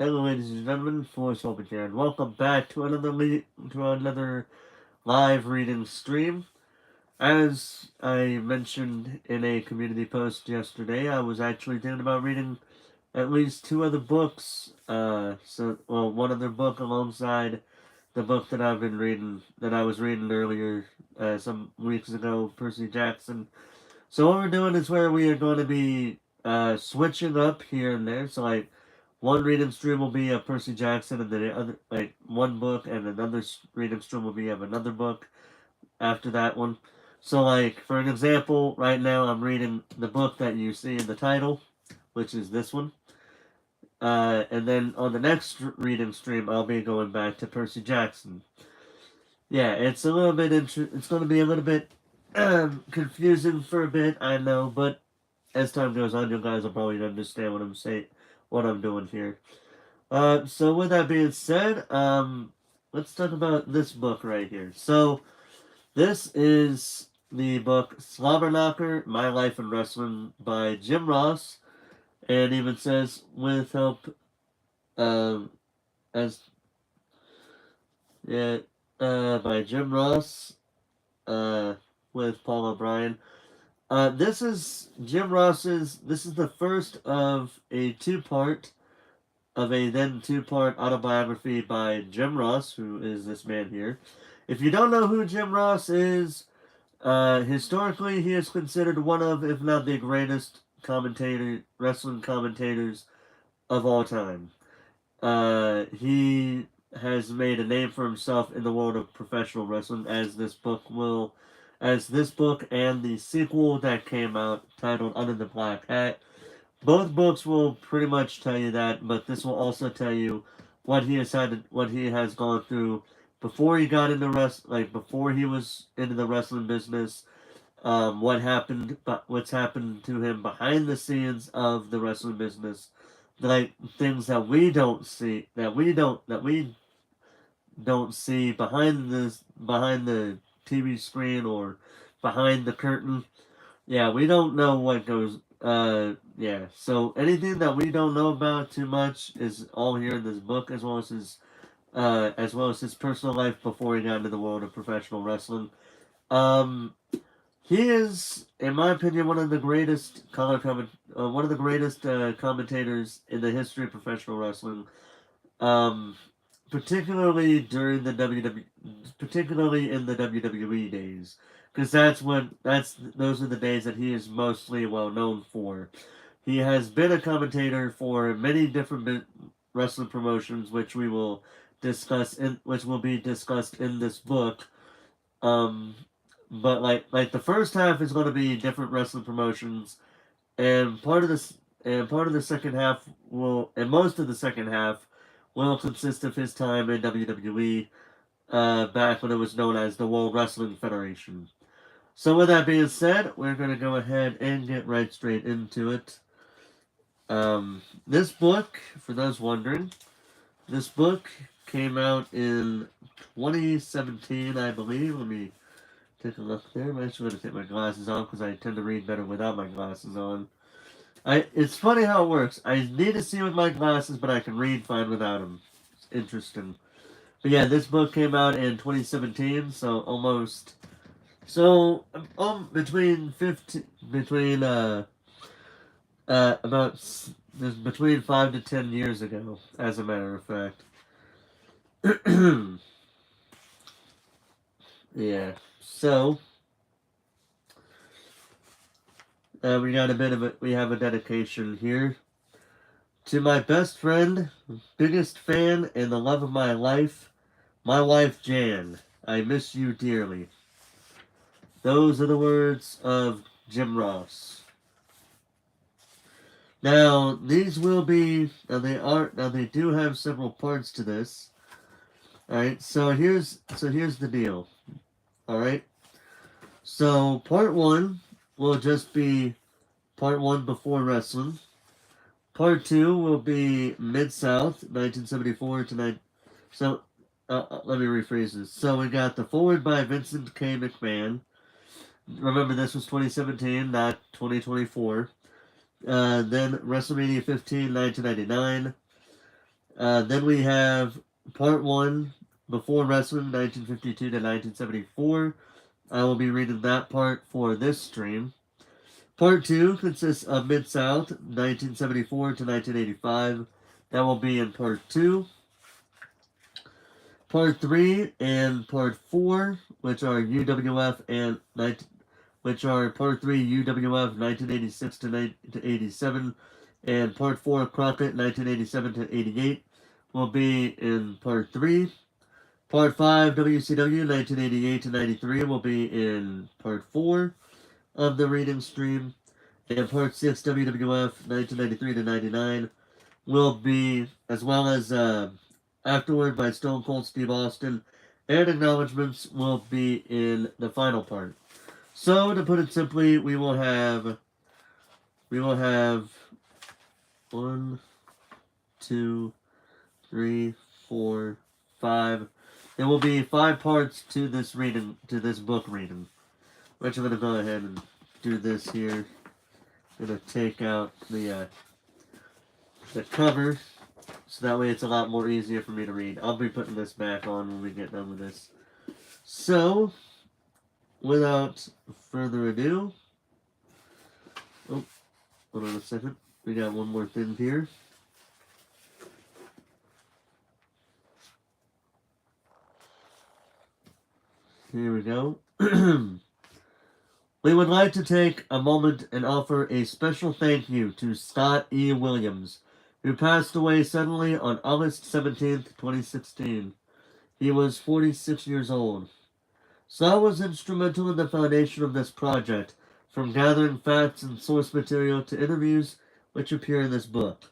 Hello, ladies and gentlemen, Slobberknocker here, and welcome back to another live reading stream. As I mentioned in a community post yesterday, I was actually thinking about reading at least two other books. One other book alongside the book that I was reading earlier, some weeks ago, Percy Jackson. So what we're doing is where we are going to be switching up here and there. So like one reading stream will be of Percy Jackson, and then the other like one book, and another reading stream will be of another book after that one. So like for an example, right now I'm reading the book that you see in the title, which is this one. And then on the next reading stream, I'll be going back to Percy Jackson. Yeah, it's a little bit it's going to be a little bit confusing for a bit, I know, but as time goes on, you guys will probably understand what I'm doing here. So with that being said, let's talk about this book right here. So this is the book Slobberknocker, My Life in Wrestling by Jim Ross, and even says with help, um, as yeah, by Jim Ross, with Paul O'Brien. This is Jim Ross's. This is the first of a two-part autobiography by Jim Ross, who is this man here. If you don't know who Jim Ross is, historically he is considered one of, if not the greatest wrestling commentators of all time. He has made a name for himself in the world of professional wrestling, as this book and the sequel that came out titled Under the Black Hat. Both books will pretty much tell you that, but this will also tell you what he has gone through before he got into before he was into the wrestling business, what's happened to him behind the scenes of the wrestling business, like things that we don't see behind the TV screen or behind the curtain. Yeah, we don't know what goes. Yeah. So anything that we don't know about too much is all here in this book, as well as his personal life before he got into the world of professional wrestling. Um, he is, in my opinion, one of the greatest commentators in the history of professional wrestling. Um, particularly in the WWE days, because those are the days that he is mostly well known for. He has been a commentator for many different wrestling promotions, which will be discussed in this book. Um, but like the first half is going to be different wrestling promotions, and part of the second half and most of the second half will consist of his time in WWE, back when it was known as the World Wrestling Federation. So with that being said, we're going to go ahead and get right straight into it. This book, for those wondering, this book came out in 2017, I believe. Let me take a look there. I'm actually going to take my glasses on because I tend to read better without my glasses on. It's funny how it works. I need to see with my glasses, but I can read fine without them. It's interesting. But yeah, this book came out in 2017, between 15 between about between 5 to 10 years ago, as a matter of fact. Yeah. So we have a dedication here. To my best friend, biggest fan, and the love of my wife Jan. I miss you dearly. Those are the words of Jim Ross. Now, they do have several parts to this. Alright, so here's the deal. Alright? So part one will just be part one before wrestling. Part two will be Mid-South, 1974 to 9. So, let me rephrase this. So we got the forward by Vincent K. McMahon. Remember, this was 2017, not 2024. Then WrestleMania 15, 1999. Then we have Part 1, Before Wrestling, 1952 to 1974. I will be reading that part for this stream. Part 2 consists of Mid-South, 1974 to 1985. That will be in Part 2. Part 3 and Part 4, which are UWF and which are Part 3 UWF 1986 to 87, and Part 4 Crockett 1987 to 88, will be in Part 3. Part 5 WCW 1988 to 93 will be in Part 4 of the reading stream, and Part 6 WWF 1993 to 99 will be, as well as Afterward by Stone Cold Steve Austin, and acknowledgments will be in the final part. So, to put it simply, we will have 1, 2, 3, 4, 5. There will be 5 parts to this reading, to this book reading. Which I'm going to go ahead and do this here. I'm going to take out the cover, so that way it's a lot more easier for me to read. I'll be putting this back on when we get done with this. So, without further ado, oh, hold on a second. We got one more thing here. Here we go. We would like to take a moment and offer a special thank you to Scott E. Williams, who passed away suddenly on August 17th, 2016. He was 46 years old. Scott was instrumental in the foundation of this project, from gathering facts and source material to interviews which appear in this book.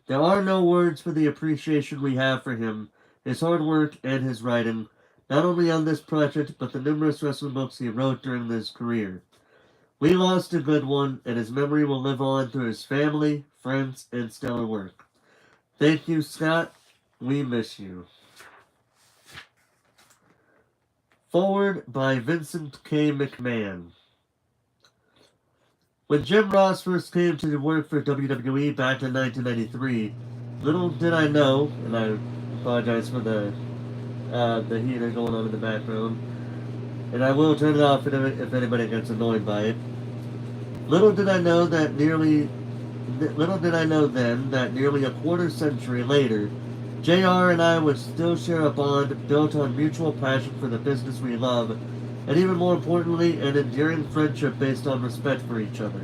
There are no words for the appreciation we have for him, his hard work, and his writing, not only on this project, but the numerous wrestling books he wrote during his career. We lost a good one, and his memory will live on through his family, friends, and stellar work. Thank you, Scott. We miss you. Forward by Vincent K. McMahon. When Jim Ross first came to work for WWE back in 1993, little did I know, and I apologize for the heater going on in the background, and I will turn it off if anybody gets annoyed by it. Little did I know then that nearly a quarter century later, JR and I would still share a bond built on mutual passion for the business we love, and even more importantly, an enduring friendship based on respect for each other.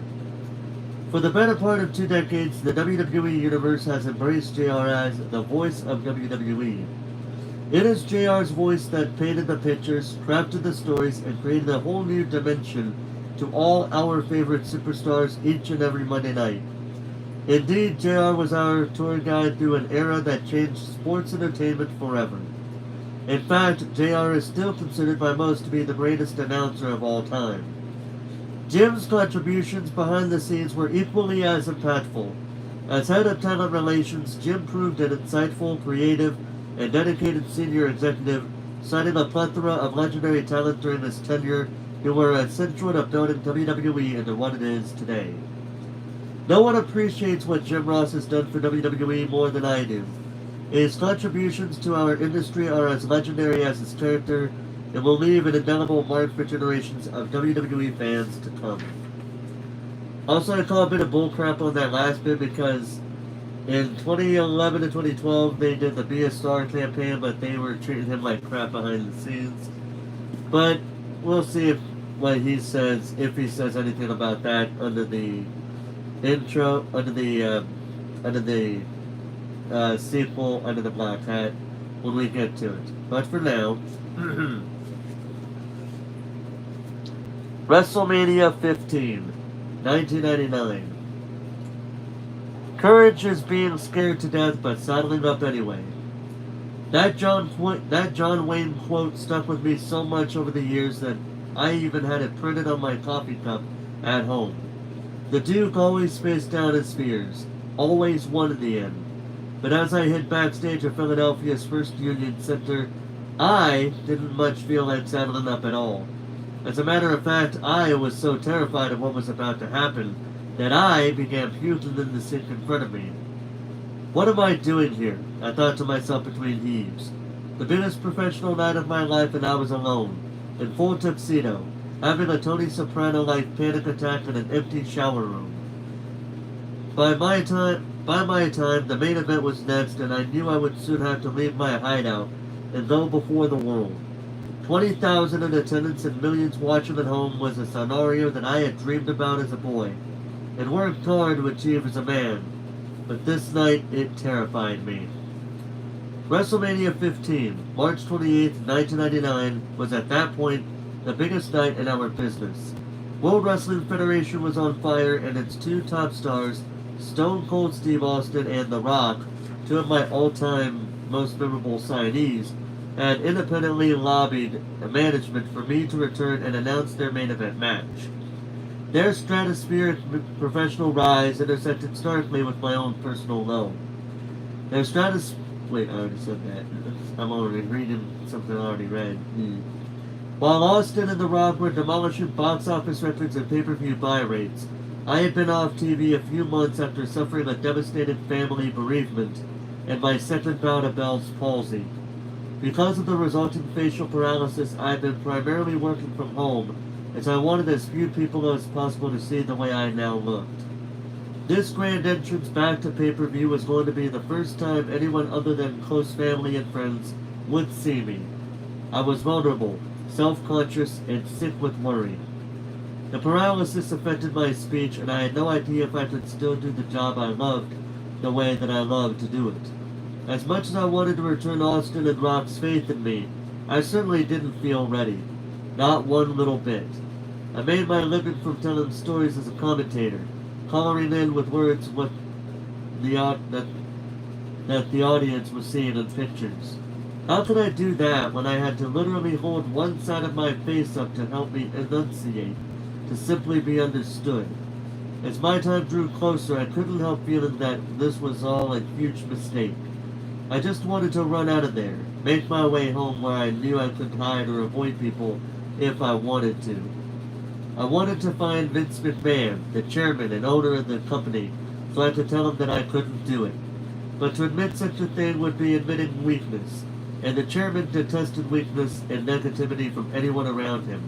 For the better part of 2 decades, the WWE Universe has embraced JR as the voice of WWE. It is JR's voice that painted the pictures, crafted the stories, and created a whole new dimension to all our favorite superstars each and every Monday night. Indeed, JR was our tour guide through an era that changed sports entertainment forever. In fact, JR is still considered by most to be the greatest announcer of all time. Jim's contributions behind the scenes were equally as impactful. As head of talent relations, Jim proved an insightful, creative, and dedicated senior executive, signing a plethora of legendary talent during his tenure who were essential to building WWE into what it is today. No one appreciates what Jim Ross has done for WWE more than I do. His contributions to our industry are as legendary as his character, and will leave an indelible mark for generations of WWE fans to come. Also, I call a bit of bullcrap on that last bit because in 2011 and 2012, they did the Be a Star campaign, but they were treating him like crap behind the scenes. But we'll see if he says anything about that under the intro, under the sequel, Under the Black Hat, when we get to it. But for now, WrestleMania 15, 1999. Courage is being scared to death, but saddling up anyway. That John Wayne quote stuck with me so much over the years that I even had it printed on my coffee cup at home. The Duke always faced down his fears, always won in the end. But as I hit backstage at Philadelphia's First Union Center, I didn't much feel like saddling up at all. As a matter of fact, I was so terrified of what was about to happen that I began puking in the sink in front of me. What am I doing here? I thought to myself between heaves. The biggest professional night of my life, and I was alone, in full tuxedo, having a Tony Soprano-like panic attack in an empty shower room. By my time, the main event was next, and I knew I would soon have to leave my hideout and go before the world. 20,000 in attendance and millions watching at home was a scenario that I had dreamed about as a boy, and worked hard to achieve as a man. But this night, it terrified me. WrestleMania 15, March 28, 1999, was at that point the biggest night in our business. World Wrestling Federation was on fire, and its two top stars, Stone Cold Steve Austin and The Rock, two of my all-time most memorable signees, had independently lobbied management for me to return and announce their main event match. Their stratospheric professional rise intersected starkly with my own personal low. Their Wait, I already said that. I'm already reading something I already read. While Austin and The Rock were demolishing box office records and pay-per-view buy rates, I had been off TV a few months after suffering a devastating family bereavement and my second bout of Bell's palsy. Because of the resulting facial paralysis, I had been primarily working from home, as I wanted as few people as possible to see the way I now looked. This grand entrance back to pay-per-view was going to be the first time anyone other than close family and friends would see me. I was vulnerable, self-conscious, and sick with worry. The paralysis affected my speech, and I had no idea if I could still do the job I loved the way that I loved to do it. As much as I wanted to return Austin and Rock's faith in me, I certainly didn't feel ready. Not one little bit. I made my living from telling stories as a commentator, coloring in with words what that the audience was seeing in pictures. How could I do that when I had to literally hold one side of my face up to help me enunciate, to simply be understood? As my time drew closer, I couldn't help feeling that this was all a huge mistake. I just wanted to run out of there, make my way home where I knew I could hide or avoid people if I wanted to. I wanted to find Vince McMahon, the chairman and owner of the company, so I could tell him that I couldn't do it. But to admit such a thing would be admitting weakness, and the chairman detested weakness and negativity from anyone around him.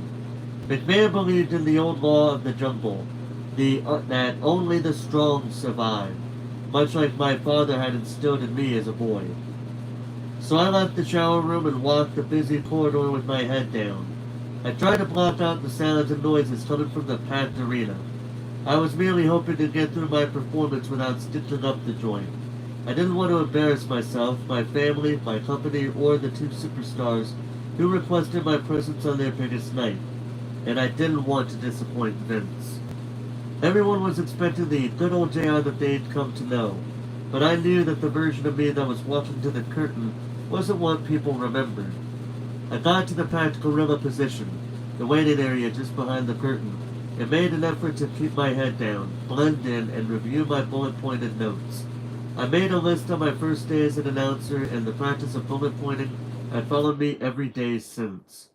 McMahon believed in the old law of the jungle, that only the strong survive, much like my father had instilled in me as a boy. So I left the shower room and walked the busy corridor with my head down. I tried to block out the sounds and noises coming from the packed arena. I was merely hoping to get through my performance without stitching up the joint. I didn't want to embarrass myself, my family, my company, or the two superstars who requested my presence on their biggest night. And I didn't want to disappoint Vince. Everyone was expecting the good old JR that they'd come to know, but I knew that the version of me that was walking to the curtain wasn't what people remembered. I got to the packed gorilla position, the waiting area just behind the curtain, and made an effort to keep my head down, blend in, and review my bullet-pointed notes. I made a list on my first day as an announcer, and the practice of bullet pointing had followed me every day since.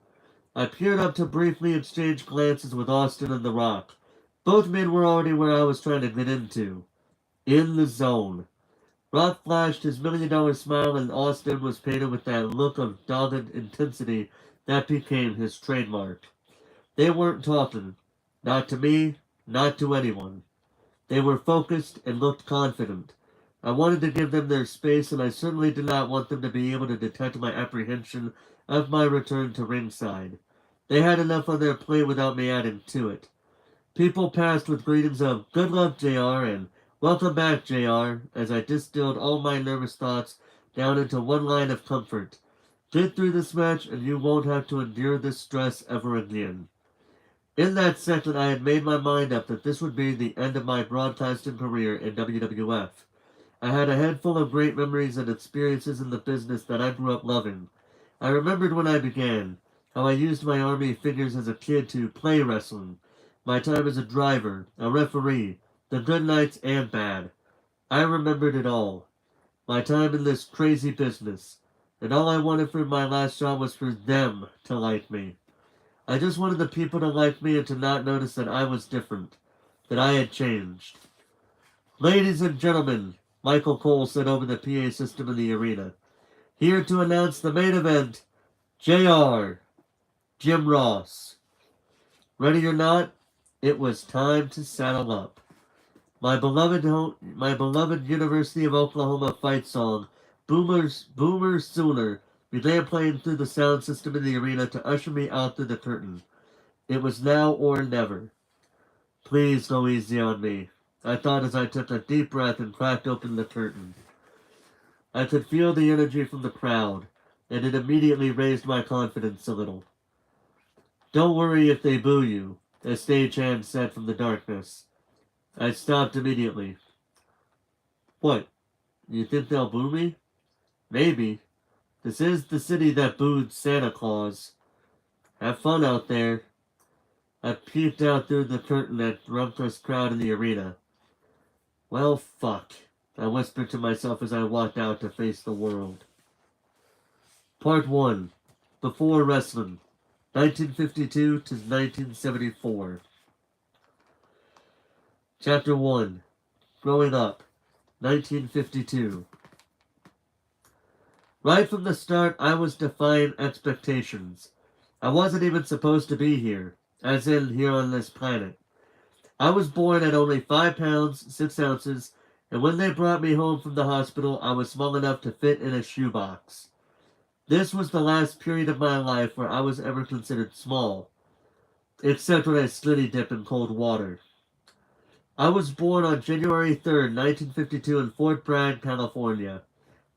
I peered up to briefly exchange glances with Austin and The Rock. Both men were already where I was trying to get into. In the zone. Rock flashed his $1 million smile, and Austin was painted with that look of dogged intensity that became his trademark. They weren't talking. Not to me, not to anyone. They were focused and looked confident. I wanted to give them their space, and I certainly did not want them to be able to detect my apprehension of my return to ringside. They had enough on their plate without me adding to it. People passed with greetings of "Good luck, JR," and "Welcome back, JR," as I distilled all my nervous thoughts down into one line of comfort. Get through this match, and you won't have to endure this stress ever again. In that second, I had made my mind up that this would be the end of my broadcasting career in WWF. I had a head full of great memories and experiences in the business that I grew up loving. I remembered when I began, how I used my army figures as a kid to play wrestling, my time as a driver, a referee, the good nights and bad. I remembered it all. My time in this crazy business. And all I wanted for my last job was for them to like me. I just wanted the people to like me and to not notice that I was different, that I had changed. Ladies and gentlemen, Michael Cole said over the PA system in the arena. Here to announce the main event, JR, Jim Ross. Ready or not, it was time to saddle up. My beloved University of Oklahoma fight song, Boomer Sooner, began playing through the sound system in the arena to usher me out through the curtain. It was now or never. Please go easy on me, I thought as I took a deep breath and cracked open the curtain. I could feel the energy from the crowd, and it immediately raised my confidence a little. Don't worry if they boo you, a stagehand said from the darkness. I stopped immediately. What? You think they'll boo me? Maybe. This is the city that booed Santa Claus. Have fun out there. I peeked out through the curtain at the ruckus crowd in the arena. Well, fuck, I whispered to myself as I walked out to face the world. Part 1. Before Wrestling, 1952 to 1974. Chapter 1. Growing Up, 1952. Right from the start, I was defying expectations. I wasn't even supposed to be here, as in here on this planet. I was born at only 5 pounds, 6 ounces, and when they brought me home from the hospital, I was small enough to fit in a shoebox. This was the last period of my life where I was ever considered small, except when I slitty dip in cold water. I was born on January 3rd, 1952 in Fort Bragg, California.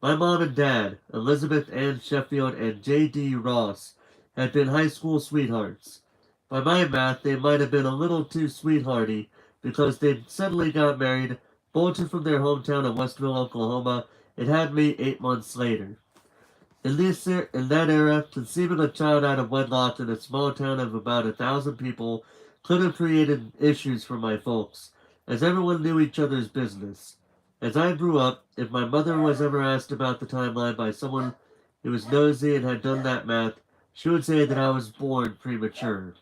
My mom and dad, Elizabeth Ann Sheffield and J.D. Ross, had been high school sweethearts. By my math, they might have been a little too sweethearty because they'd suddenly got married, bolted from their hometown of Westville, Oklahoma, and had me 8 months later. In that era, conceiving a child out of wedlock in a small town of about 1,000 people could have created issues for my folks, as everyone knew each other's business. As I grew up, if my mother was ever asked about the timeline by someone who was nosy and had done that math, she would say that I was born premature.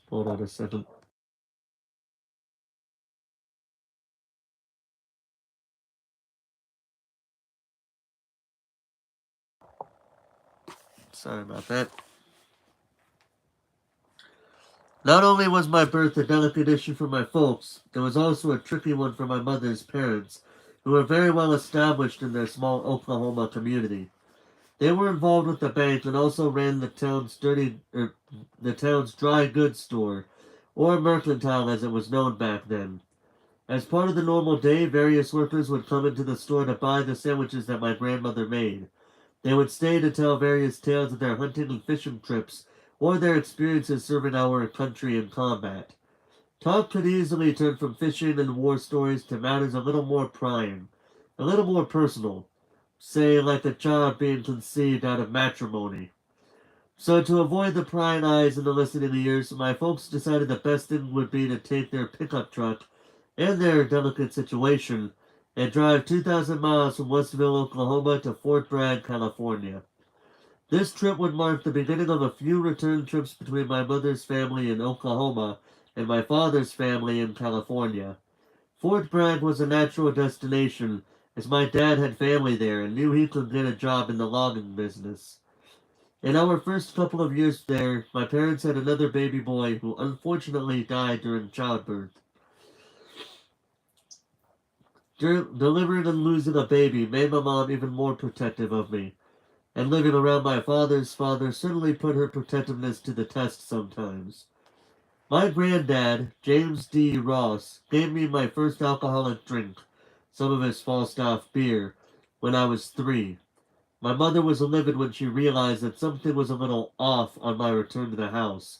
Hold on a second. Sorry about that. Not only was my birth a delicate issue for my folks, it was also a tricky one for my mother's parents, who were very well established in their small Oklahoma community. They were involved with the bank and also ran the town's dry goods store, or mercantile as it was known back then. As part of the normal day, various workers would come into the store to buy the sandwiches that my grandmother made. They would stay to tell various tales of their hunting and fishing trips, or their experiences serving our country in combat. Talk could easily turn from fishing and war stories to matters a little more prying, a little more personal, say like a child being conceived out of matrimony. So to avoid the prying eyes and the listening ears, my folks decided the best thing would be to take their pickup truck and their delicate situation and drive 2,000 miles from Westville, Oklahoma to Fort Bragg, California. This trip would mark the beginning of a few return trips between my mother's family in Oklahoma and my father's family in California. Fort Bragg was a natural destination, as my dad had family there and knew he could get a job in the logging business. In our first couple of years there, my parents had another baby boy who unfortunately died during childbirth. Delivering and losing a baby made my mom even more protective of me, and living around my father's father certainly put her protectiveness to the test sometimes. My granddad, James D. Ross, gave me my first alcoholic drink, some of his Falstaff beer, when I was 3. My mother was livid when she realized that something was a little off on my return to the house.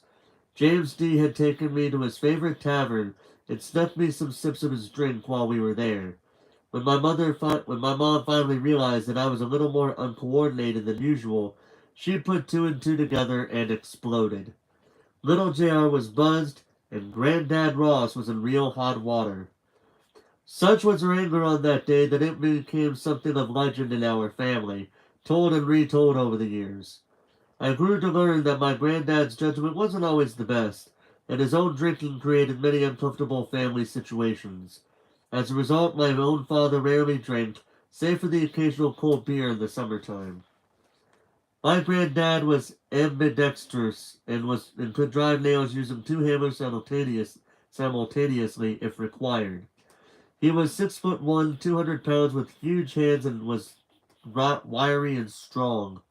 James D. had taken me to his favorite tavern and snuck me some sips of his drink while we were there. When my mom finally realized that I was a little more uncoordinated than usual, she put 2 and 2 together and exploded. Little JR was buzzed, and Granddad Ross was in real hot water. Such was her anger on that day that it became something of legend in our family, told and retold over the years. I grew to learn that my granddad's judgment wasn't always the best, and his own drinking created many uncomfortable family situations. As a result, my own father rarely drank, save for the occasional cold beer in the summertime. My granddad was ambidextrous and could drive nails using two hammers simultaneously if required. He was 6'1", 200 pounds with huge hands and was wiry and strong.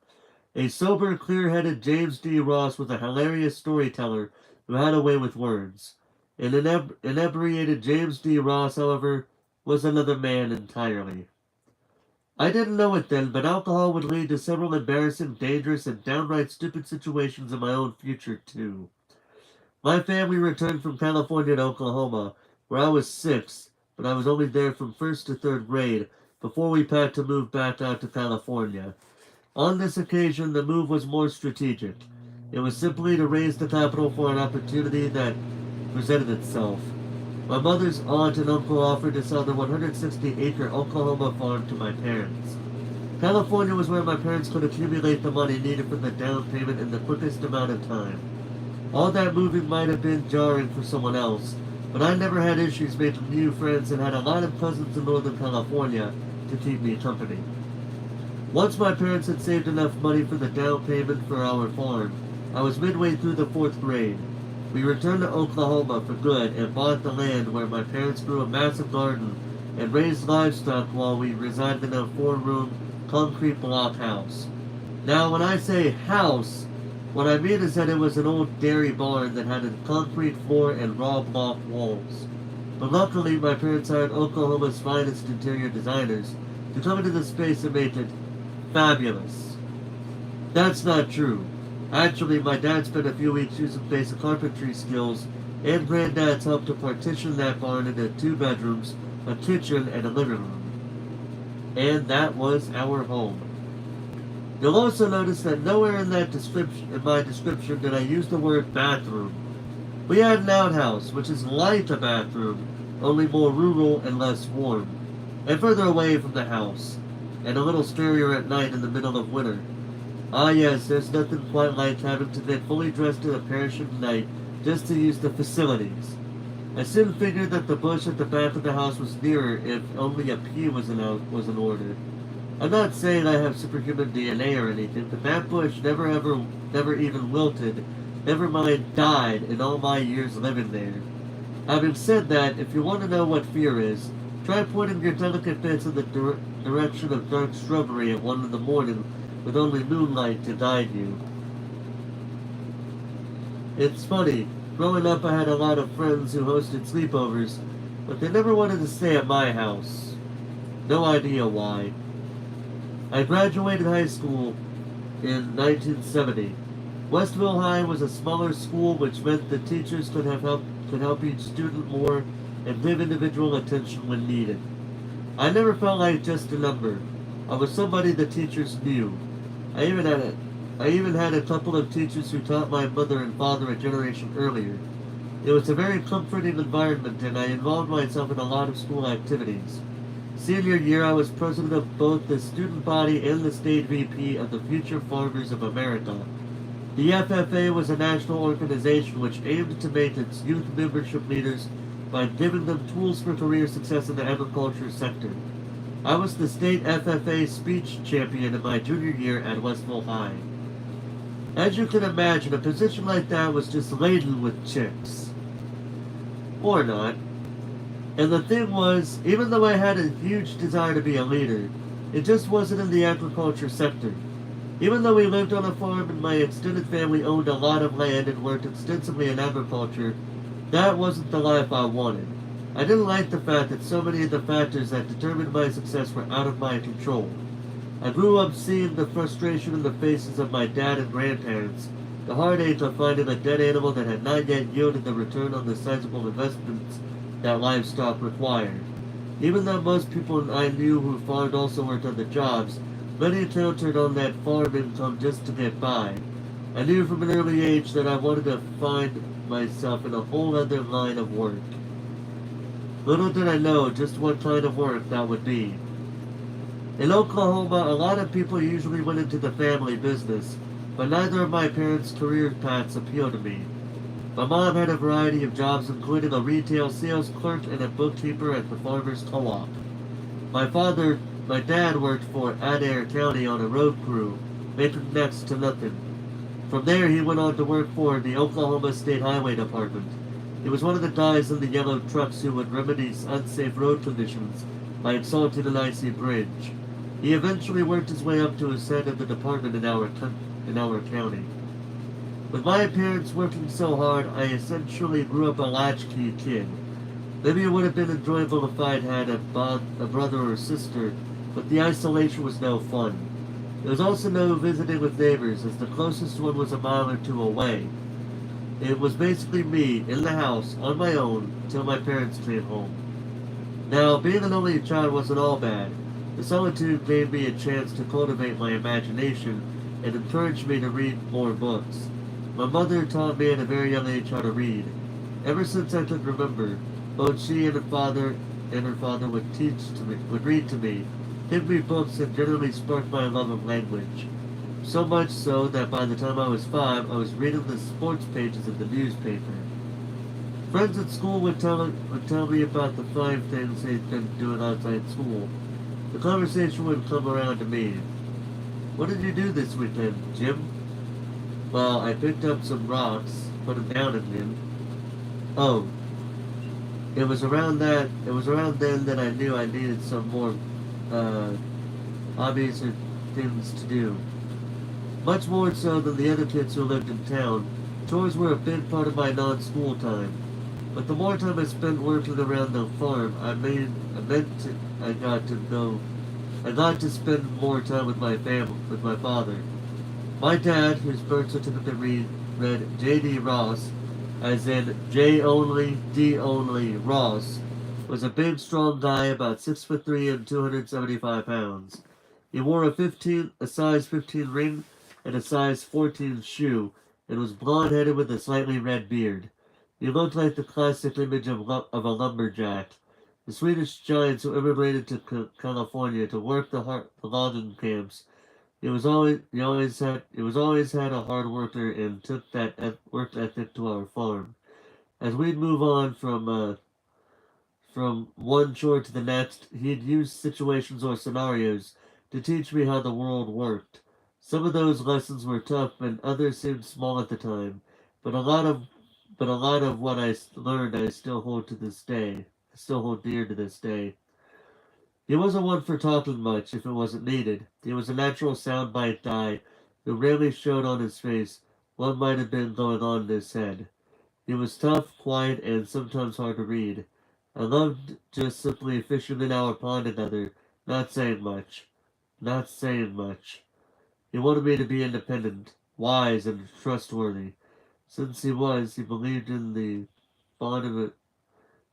A sober, clear-headed James D. Ross was a hilarious storyteller who had a way with words. An inebriated James D. Ross, however, was another man entirely. I didn't know it then, but alcohol would lead to several embarrassing, dangerous, and downright stupid situations in my own future, too. My family returned from California to Oklahoma, where I was 6, but I was only there from 1st to 3rd grade before we packed to move back out to California. On this occasion, the move was more strategic. It was simply to raise the capital for an opportunity that presented itself. My mother's aunt and uncle offered to sell their 160-acre Oklahoma farm to my parents. California was where my parents could accumulate the money needed for the down payment in the quickest amount of time. All that moving might have been jarring for someone else, but I never had issues making new friends and had a lot of cousins in Northern California to keep me company. Once my parents had saved enough money for the down payment for our farm, I was midway through the 4th grade. We returned to Oklahoma for good and bought the land where my parents grew a massive garden and raised livestock while we resided in a 4-room concrete block house. Now, when I say house, what I mean is that it was an old dairy barn that had a concrete floor and raw block walls. But luckily, my parents hired Oklahoma's finest interior designers to come into the space and make it fabulous. That's not true. Actually, my dad spent a few weeks using basic carpentry skills, and Granddad's helped to partition that barn into 2 bedrooms, a kitchen, and a living room. And that was our home. You'll also notice that nowhere in my description did I use the word bathroom. We had an outhouse, which is like a bathroom, only more rural and less warm, and further away from the house, and a little scarier at night in the middle of winter. Ah yes, there's nothing quite like having to get fully dressed in a parachute at night just to use the facilities. I soon figured that the bush at the back of the house was nearer if only a pee was in order. I'm not saying I have superhuman DNA or anything, but that bush never even wilted, never mind died in all my years living there. Having said that, if you want to know what fear is, try pointing your delicate bits in the direction of dark shrubbery at 1 in the morning with only moonlight to guide you. It's funny, growing up I had a lot of friends who hosted sleepovers, but they never wanted to stay at my house. No idea why. I graduated high school in 1970. Westville High was a smaller school, which meant that teachers could help each student more and give individual attention when needed. I never felt like just a number. I was somebody the teachers knew. I even had a couple of teachers who taught my mother and father a generation earlier. It was a very comforting environment, and I involved myself in a lot of school activities. Senior year, I was president of both the student body and the state VP of the Future Farmers of America. The FFA was a national organization which aimed to make its youth membership leaders by giving them tools for career success in the agriculture sector. I was the state FFA speech champion in my junior year at Westville High. As you can imagine, a position like that was just laden with chicks. Or not. And the thing was, even though I had a huge desire to be a leader, it just wasn't in the agriculture sector. Even though we lived on a farm and my extended family owned a lot of land and worked extensively in agriculture, that wasn't the life I wanted. I didn't like the fact that so many of the factors that determined my success were out of my control. I grew up seeing the frustration in the faces of my dad and grandparents, the heartache of finding a dead animal that had not yet yielded the return on the sizable investments that livestock required. Even though most people I knew who farmed also worked other jobs, many counted on that farm income just to get by. I knew from an early age that I wanted to find myself in a whole other line of work. Little did I know just what kind of work that would be. In Oklahoma, a lot of people usually went into the family business, but neither of my parents' career paths appealed to me. My mom had a variety of jobs, including a retail sales clerk and a bookkeeper at the farmer's co-op. My dad worked for Adair County on a road crew, making next to nothing. From there, he went on to work for the Oklahoma State Highway Department. He was one of the guys in the yellow trucks who would remedy unsafe road conditions by assaulting an icy bridge. He eventually worked his way up to his head of the department in our county. With my parents working so hard, I essentially grew up a latchkey kid. Maybe it would have been enjoyable if I'd had a brother or sister, but the isolation was no fun. There was also no visiting with neighbors, as the closest one was a mile or two away. It was basically me, in the house, on my own, until my parents came home. Now, being an only child wasn't all bad. The solitude gave me a chance to cultivate my imagination and encouraged me to read more books. My mother taught me at a very young age how to read. Ever since I could remember, both she and her father would read to me, give me books that generally sparked my love of language. So much so that by the time I was 5, I was reading the sports pages of the newspaper. Friends at school would tell me about the fine things they'd been doing outside school. The conversation would come around to me. "What did you do this weekend, Jim?" "Well, I picked up some rocks, put them down again." "Oh, it was around then that I knew I needed some more hobbies or things to do. Much more so than the other kids who lived in town. Chores were a big part of my non-school time. But the more time I spent working around the farm, I got to spend more time with my family, with my father. My dad, whose birth certificate read J.D. Ross, as in J only, D only, Ross, was a big, strong guy about 6'3" and 275 pounds. He wore a size 15 ring and a size 14 shoe, and was blond-headed with a slightly red beard. He looked like the classic image of a lumberjack. The Swedish giants who immigrated to California to work the logging camps. He was always had a hard worker and took that work ethic to our farm. As we'd move on from one chore to the next, he'd use situations or scenarios to teach me how the world worked. Some of those lessons were tough and others seemed small at the time, but a lot of what I learned I still hold to this day. I still hold dear to this day. He wasn't one for talking much if it wasn't needed. He was a natural soundbite guy who rarely showed on his face what might have been going on in his head. He was tough, quiet, and sometimes hard to read. I loved just simply fishing in our pond together, not saying much. Not saying much. He wanted me to be independent, wise, and trustworthy. Since he believed in the bond of a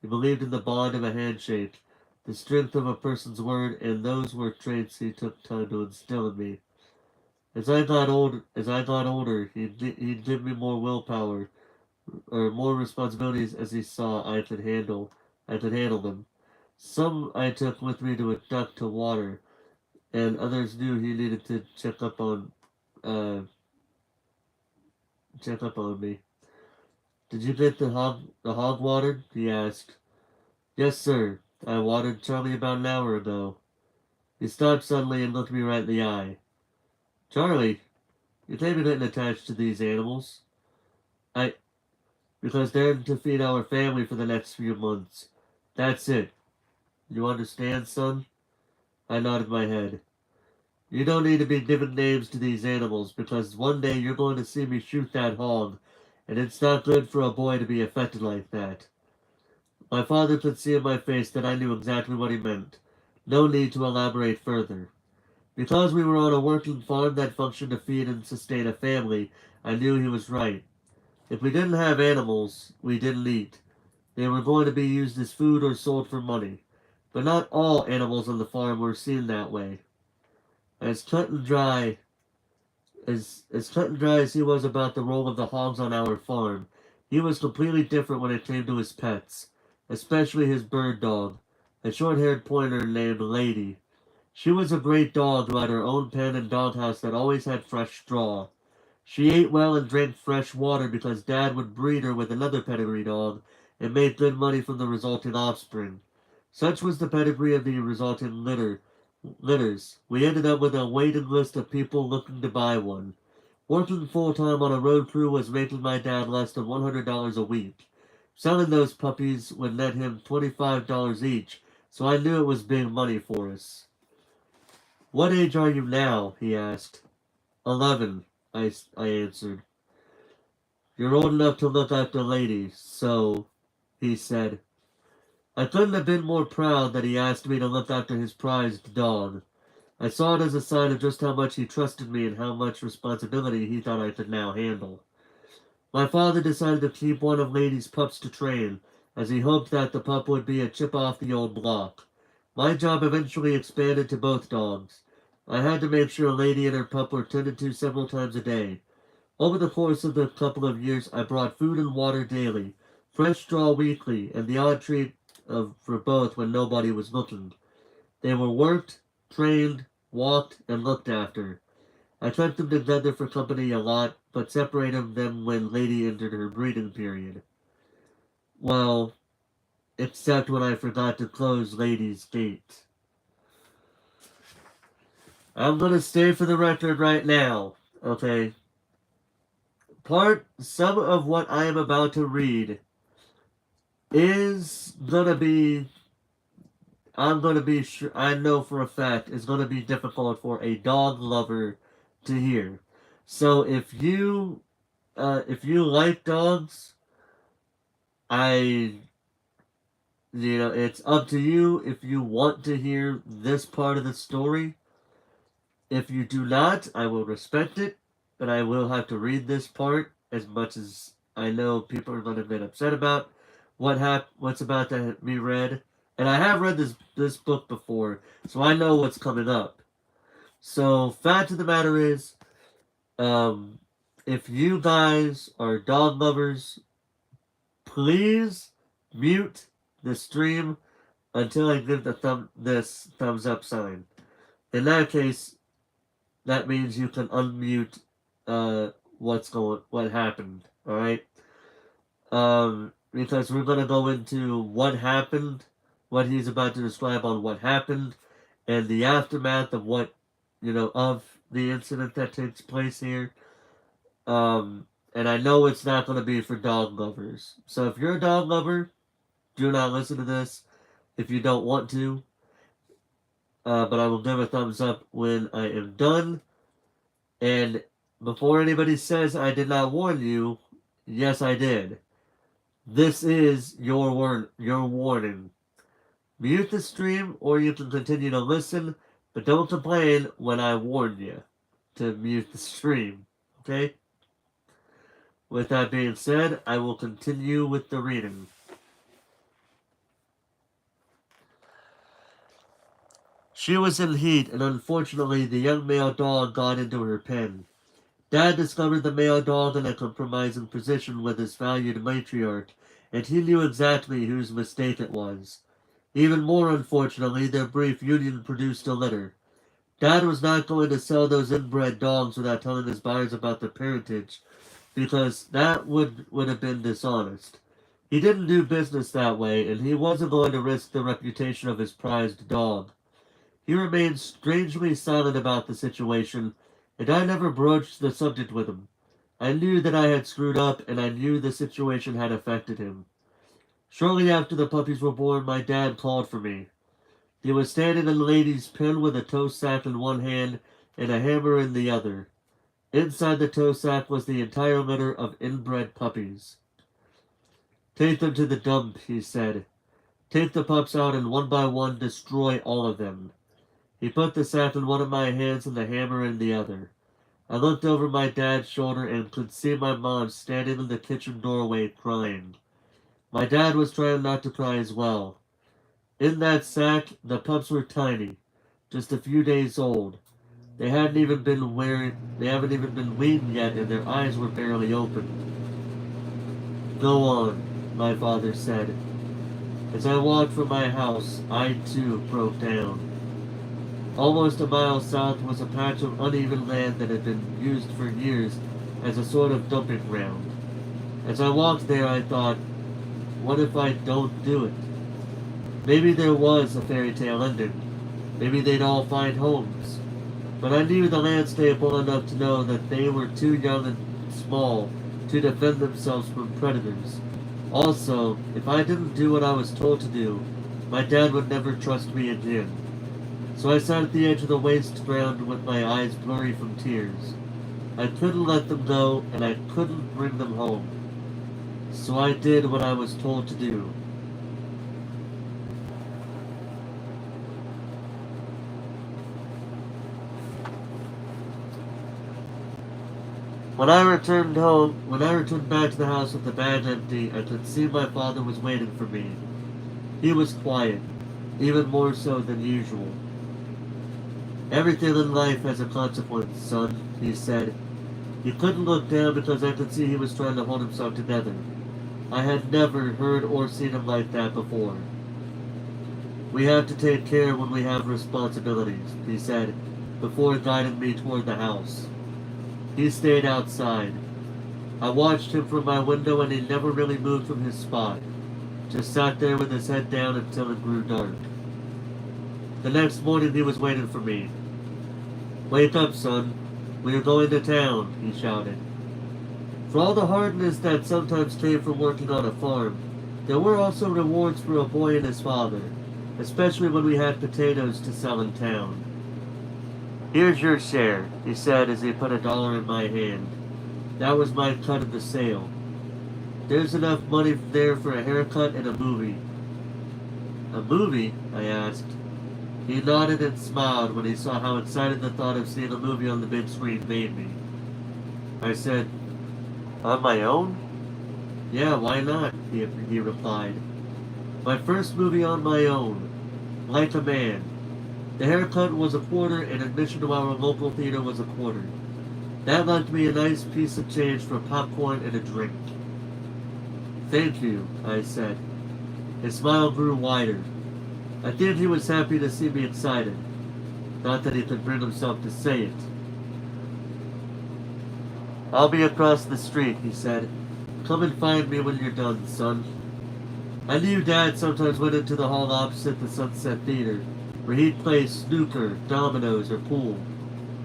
he believed in the bond of a handshake, the strength of a person's word, and those were traits he took time to instill in me. As I got older, he'd give me more willpower, or more responsibilities as he saw I could handle them. Some I took with me to a duck to water, and others knew he needed to uh, check up on me. "Did you get the hog watered?" he asked. "Yes, sir. I watered Charlie about an hour ago." He stopped suddenly and looked me right in the eye. "Charlie, you claim you're getting attached to these animals?" "I, because they're to feed our family for the next few months. That's it. You understand, son?" I nodded my head. "You don't need to be giving names to these animals, because one day you're going to see me shoot that hog, and it's not good for a boy to be affected like that." My father could see in my face that I knew exactly what he meant. No need to elaborate further. Because we were on a working farm that functioned to feed and sustain a family, I knew he was right. If we didn't have animals, we didn't eat. They were going to be used as food or sold for money. But not all animals on the farm were seen that way. As cut and dry as cut and dry as he was about the role of the hogs on our farm, he was completely different when it came to his pets, especially his bird dog, a short-haired pointer named Lady. She was a great dog who had her own pen and doghouse that always had fresh straw. She ate well and drank fresh water because Dad would breed her with another pedigree dog and made good money from the resulting offspring. Such was the pedigree of the resulting litters. We ended up with a waiting list of people looking to buy one. Working full-time on a road crew was making my dad less than $100 a week. Selling those puppies would net him $25 each, so I knew it was big money for us. "What age are you now?" he asked. 11, I answered. "You're old enough to look after ladies, so," he said. I couldn't have been more proud that he asked me to look after his prized dog. I saw it as a sign of just how much he trusted me and how much responsibility he thought I could now handle. My father decided to keep one of Lady's pups to train, as he hoped that the pup would be a chip off the old block. My job eventually expanded to both dogs. I had to make sure Lady and her pup were tended to several times a day. Over the course of the couple of years, I brought food and water daily, fresh straw weekly, and the odd treat for both when nobody was looking. They were worked, trained, walked, and looked after. I kept them together for company a lot, but separated them when Lady entered her breeding period. Well, except when I forgot to close Lady's gate. I'm gonna stay for the record right now, okay? Some of what I am about to read is gonna be, I'm gonna be sure, I know for a fact, is gonna be difficult for a dog lover to hear. So if you like dogs, I, it's up to you if you want to hear this part of the story. If you do not, I will respect it, but I will have to read this part as much as I know people are going to get upset about what's about to be read. And I have read this book before, so I know what's coming up. So, fact of the matter is, if you guys are dog lovers, please mute the stream until I give this thumbs up sign. In that case, that means you can unmute what happened. All right. Because we're gonna go into what happened, what he's about to describe on what happened, and the aftermath of of the incident that takes place here. And I know it's not gonna be for dog lovers. So if you're a dog lover, do not listen to this if you don't want to. But I will give a thumbs up when I am done. And before anybody says I did not warn you, yes, I did. This is your warning. Mute the stream, or you can continue to listen, but don't complain when I warn you to mute the stream. Okay? With that being said, I will continue with the reading. She was in heat, and unfortunately the young male dog got into her pen. Dad discovered the male dog in a compromising position with his valued matriarch, and he knew exactly whose mistake it was. Even more unfortunately, their brief union produced a litter. Dad was not going to sell those inbred dogs without telling his buyers about their parentage, because that would have been dishonest. He didn't do business that way, and he wasn't going to risk the reputation of his prized dog. He remained strangely silent about the situation, and I never broached the subject with him. I knew that I had screwed up, and I knew the situation had affected him. Shortly after the puppies were born, my dad called for me. He was standing in the lady's pen with a tow sack in one hand and a hammer in the other. Inside the tow sack was the entire litter of inbred puppies. "Take them to the dump," he said. "Take the pups out and one by one destroy all of them." He put the sack in one of my hands and the hammer in the other. I looked over my dad's shoulder and could see my mom standing in the kitchen doorway crying. My dad was trying not to cry as well. In that sack, the pups were tiny, just a few days old. They haven't even been weaned yet, and their eyes were barely open. "Go on," my father said. As I walked from my house, I too broke down. Almost a mile south was a patch of uneven land that had been used for years as a sort of dumping ground. As I walked there, I thought, what if I don't do it? Maybe there was a fairy tale ending. Maybe they'd all find homes. But I knew the landscape well enough to know that they were too young and small to defend themselves from predators. Also, if I didn't do what I was told to do, my dad would never trust me again. So I sat at the edge of the waste ground with my eyes blurry from tears. I couldn't let them go, and I couldn't bring them home. So I did what I was told to do. When I returned back to the house with the bag empty, I could see my father was waiting for me. He was quiet, even more so than usual. Everything in life has a consequence, son, he said. He couldn't look down because I could see he was trying to hold himself together. I had never heard or seen him like that before. We have to take care when we have responsibilities, he said, before guiding me toward the house. He stayed outside. I watched him from my window and he never really moved from his spot. Just sat there with his head down until it grew dark. The next morning he was waiting for me. Wake up, son. We are going to town, he shouted. For all the hardness that sometimes came from working on a farm, there were also rewards for a boy and his father, especially when we had potatoes to sell in town. Here's your share, he said as he put $1 in my hand. That was my cut of the sale. There's enough money there for a haircut and a movie. A movie? I asked. He nodded and smiled when he saw how excited the thought of seeing a movie on the big screen made me. I said, on my own? Yeah, why not? He replied. My first movie on my own. Like a man. The haircut was $0.25 and admission to our local theater was $0.25. That left me a nice piece of change for popcorn and a drink. Thank you, I said. His smile grew wider. I think he was happy to see me excited. Not that he could bring himself to say it. I'll be across the street, he said. Come and find me when you're done, son. I knew Dad sometimes went into the hall opposite the Sunset Theater, where he'd play snooker, dominoes, or pool.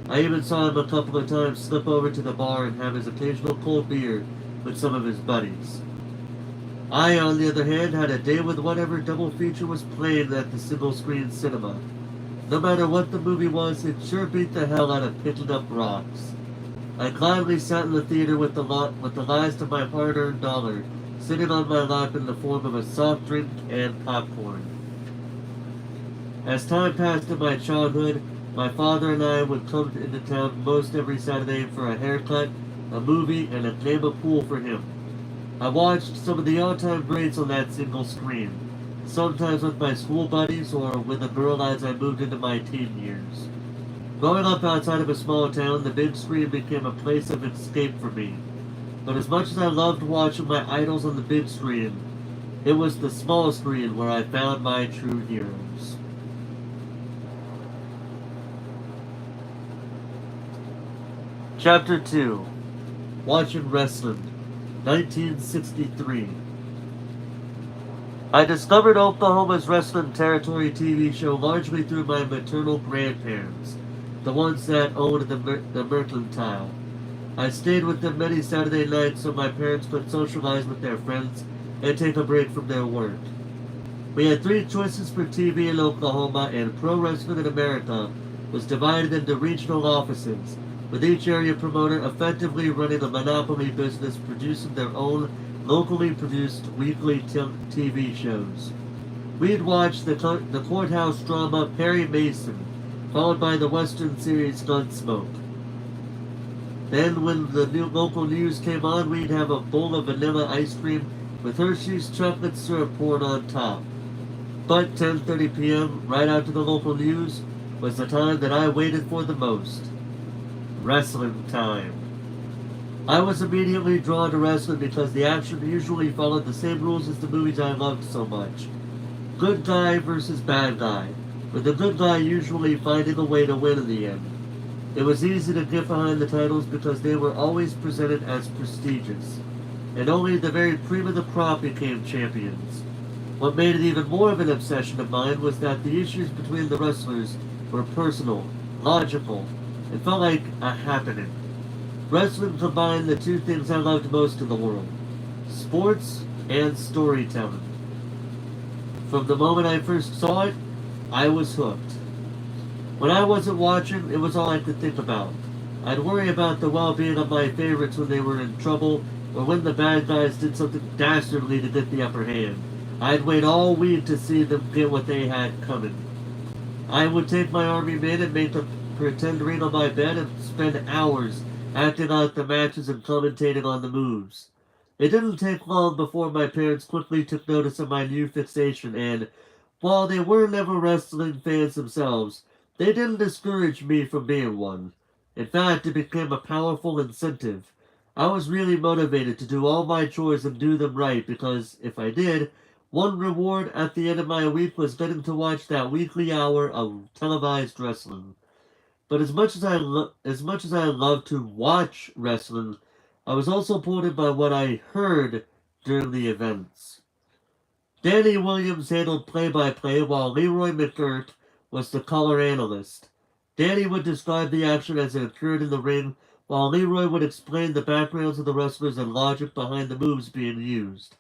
I even saw him a couple of times slip over to the bar and have his occasional cold beer with some of his buddies. I, on the other hand, had a day with whatever double feature was playing at the single-screen cinema. No matter what the movie was, it sure beat the hell out of picking up rocks. I gladly sat in the theater with the last of my hard-earned dollar sitting on my lap in the form of a soft drink and popcorn. As time passed in my childhood, my father and I would come into town most every Saturday for a haircut, a movie, and a game of pool for him. I watched some of the all-time greats on that single screen, sometimes with my school buddies or with a girl as I moved into my teen years. Growing up outside of a small town, the big screen became a place of escape for me. But as much as I loved watching my idols on the big screen, it was the small screen where I found my true heroes. Chapter 2. Watching Wrestling, 1963. I discovered Oklahoma's Wrestling Territory TV show largely through my maternal grandparents, the ones that owned the Mercantile. I stayed with them many Saturday nights so my parents could socialize with their friends and take a break from their work. We had 3 choices for TV in Oklahoma, and Pro Wrestling in America was divided into regional offices, with each area promoter effectively running a monopoly business producing their own locally produced weekly TV shows. We'd watch the courthouse drama Perry Mason, followed by the Western series Gunsmoke. Then when the new local news came on, we'd have a bowl of vanilla ice cream with Hershey's chocolate syrup poured on top. But 10:30 p.m., right after the local news, was the time that I waited for the most. Wrestling time. I was immediately drawn to wrestling because the action usually followed the same rules as the movies I loved so much. Good guy versus bad guy, with the good guy usually finding a way to win in the end. It was easy to get behind the titles because they were always presented as prestigious, and only the very cream of the crop became champions. What made it even more of an obsession of mine was that the issues between the wrestlers were personal, logical, and felt like a happening. Wrestling combined the two things I loved most in the world: sports and storytelling. From the moment I first saw it, I was hooked. When I wasn't watching, it was all I could think about. I'd worry about the well-being of my favorites when they were in trouble, or when the bad guys did something dastardly to get the upper hand. I'd wait all week to see them get what they had coming. I would take my army men and make a pretend ring on my bed and spend hours acting out the matches and commentating on the moves. It didn't take long before my parents quickly took notice of my new fixation, and while they were never wrestling fans themselves, they didn't discourage me from being one. In fact, it became a powerful incentive. I was really motivated to do all my chores and do them right because, if I did, one reward at the end of my week was getting to watch that weekly hour of televised wrestling. But as much as I love to watch wrestling, I was also pulled in by what I heard during the events. Danny Williams handled play-by-play while Leroy McGurk was the color analyst. Danny would describe the action as it occurred in the ring, while Leroy would explain the backgrounds of the wrestlers and logic behind the moves being used.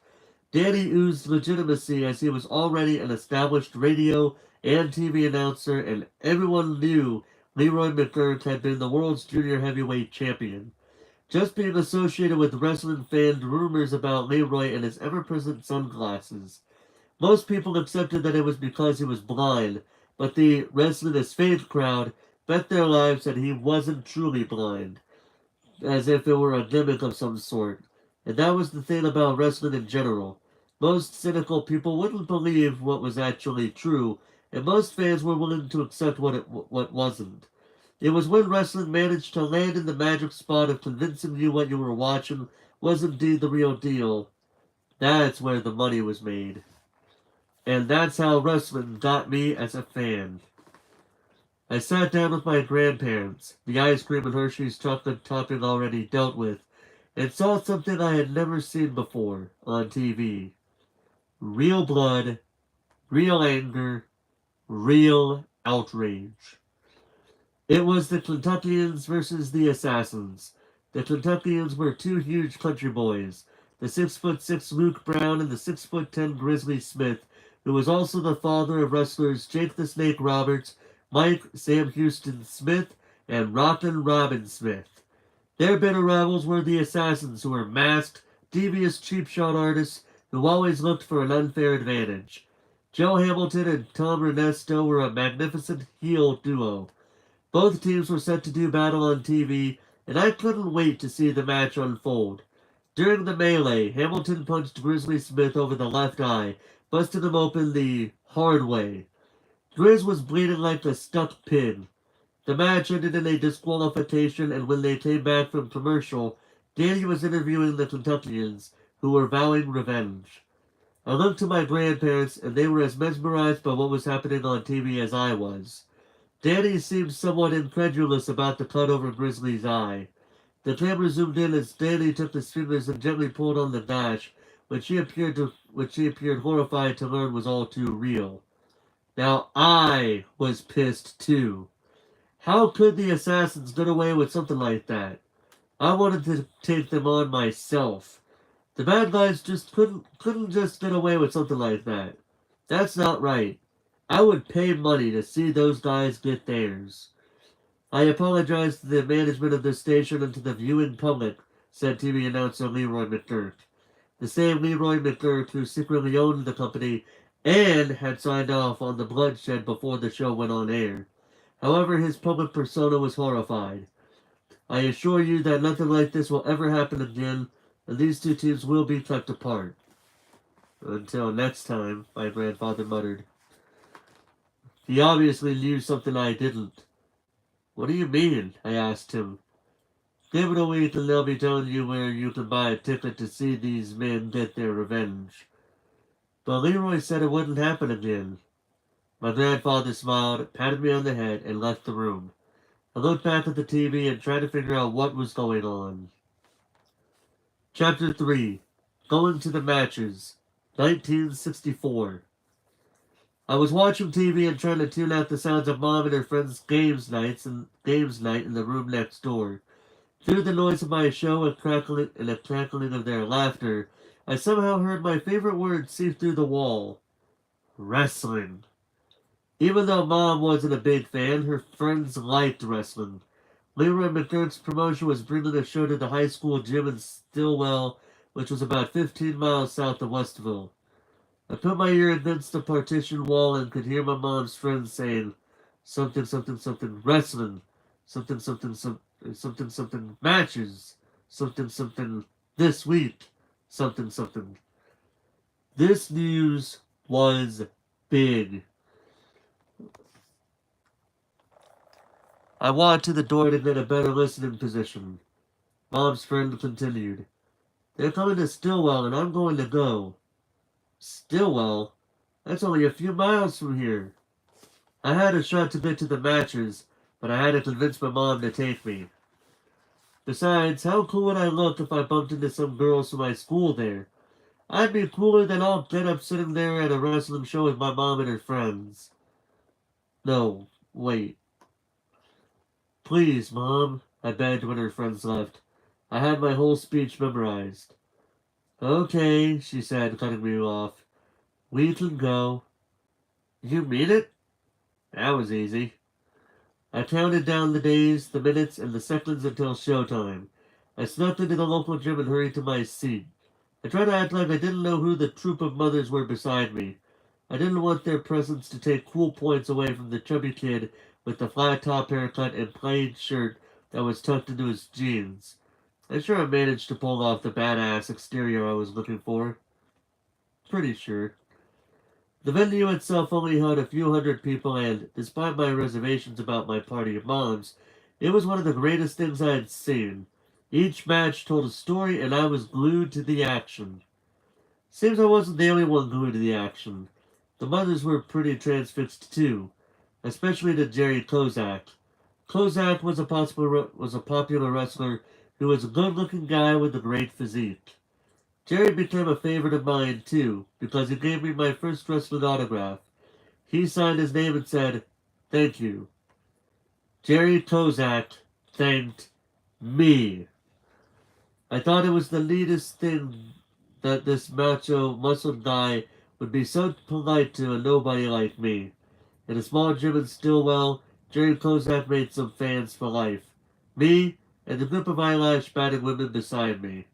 Danny oozed legitimacy as he was already an established radio and TV announcer, and everyone knew Leroy McGurk had been the world's junior heavyweight champion. Just being associated with wrestling fanned rumors about Leroy and his ever-present sunglasses. Most people accepted that it was because he was blind, but the Wrestling is Faith crowd bet their lives that he wasn't truly blind, as if it were a gimmick of some sort. And that was the thing about wrestling in general. Most cynical people wouldn't believe what was actually true, and most fans were willing to accept what wasn't. It was when wrestling managed to land in the magic spot of convincing you what you were watching was indeed the real deal. That's where the money was made. And that's how wrestling got me as a fan. I sat down with my grandparents, the ice cream and Hershey's chocolate topping already dealt with, and saw something I had never seen before on TV. Real blood, real anger, real outrage. It was the Kentuckians versus the Assassins. The Kentuckians were two huge country boys, the 6'6" Luke Brown and the 6'10" Grizzly Smith, who was also the father of wrestlers Jake the Snake Roberts, Mike Sam Houston Smith, and Rockin' Robin Smith. Their bitter rivals were the Assassins, who were masked, devious cheap shot artists who always looked for an unfair advantage. Joe Hamilton and Tom Ernesto were a magnificent heel duo. Both teams were set to do battle on TV, and I couldn't wait to see the match unfold. During the melee, Hamilton punched Grizzly Smith over the left eye, busting him open the hard way. Grizz was bleeding like a stuck pig. The match ended in a disqualification, and when they came back from commercial, Danny was interviewing the Kentuckians, who were vowing revenge. I looked to my grandparents, and they were as mesmerized by what was happening on TV as I was. Danny seemed somewhat incredulous about the cut over Grizzly's eye. The camera zoomed in as Danny took his fingers and gently pulled on the dash, which he appeared horrified to learn was all too real. Now I was pissed too. How could the Assassins get away with something like that? I wanted to take them on myself. The bad guys just couldn't just get away with something like that. That's not right. I would pay money to see those guys get theirs. I apologized to the management of the station and to the viewing public, said TV announcer Leroy McGurk. The same Leroy McGurk who secretly owned the company and had signed off on the bloodshed before the show went on air. However, his public persona was horrified. I assure you that nothing like this will ever happen again, and these two teams will be kept apart. Until next time, my grandfather muttered. He obviously knew something I didn't. What do you mean? I asked him. Give it a week and they'll be telling you where you can buy a ticket to see these men get their revenge. But Leroy said it wouldn't happen again. My grandfather smiled, patted me on the head, and left the room. I looked back at the TV and tried to figure out what was going on. Chapter 3. Going to the Matches. 1964. I was watching TV and trying to tune out the sounds of Mom and her friends' games night in the room next door. Through the noise of my show and a crackling of their laughter, I somehow heard my favorite word seep through the wall. Wrestling. Even though Mom wasn't a big fan, her friends liked wrestling. Leroy McGurk's promotion was bringing the show to the high school gym in Stillwell, which was about 15 miles south of Westville. I put my ear against the partition wall and could hear my mom's friends saying, something, something, something, wrestling, something, something, something, something, matches, something, something, this week, something, something. This news was big. I walked to the door to get a better listening position. Mom's friend continued, they're coming to Stillwell and I'm going to go. Stillwell? That's only a few miles from here. I had a shot to get to the matches, but I had to convince my mom to take me. Besides, how cool would I look if I bumped into some girls from my school there? I'd be cooler than all get up sitting there at a wrestling show with my mom and her friends. No, wait. Please, Mom, I begged when her friends left. I had my whole speech memorized. Okay, she said, cutting me off. We can go. You mean it? That was easy. I counted down the days, the minutes, and the seconds until showtime. I snuck into the local gym and hurried to my seat. I tried to act like I didn't know who the troop of mothers were beside me. I didn't want their presence to take cool points away from the chubby kid with the flat top haircut and plain shirt that was tucked into his jeans. I'm sure I managed to pull off the badass exterior I was looking for. Pretty sure. The venue itself only held a few hundred people and, despite my reservations about my party of moms, it was one of the greatest things I had seen. Each match told a story and I was glued to the action. Seems I wasn't the only one glued to the action. The mothers were pretty transfixed too, especially to Jerry Kozak. Kozak was a popular wrestler who was a good-looking guy with a great physique. Jerry became a favorite of mine, too, because he gave me my first wrestling autograph. He signed his name and said, "Thank you." Jerry Kozak thanked me. I thought it was the neatest thing that this macho, muscled guy would be so polite to a nobody like me. In a small gym in Stillwell, Jerry Kozak made some fans for life. Me, and the group of eyelash-batted women beside me.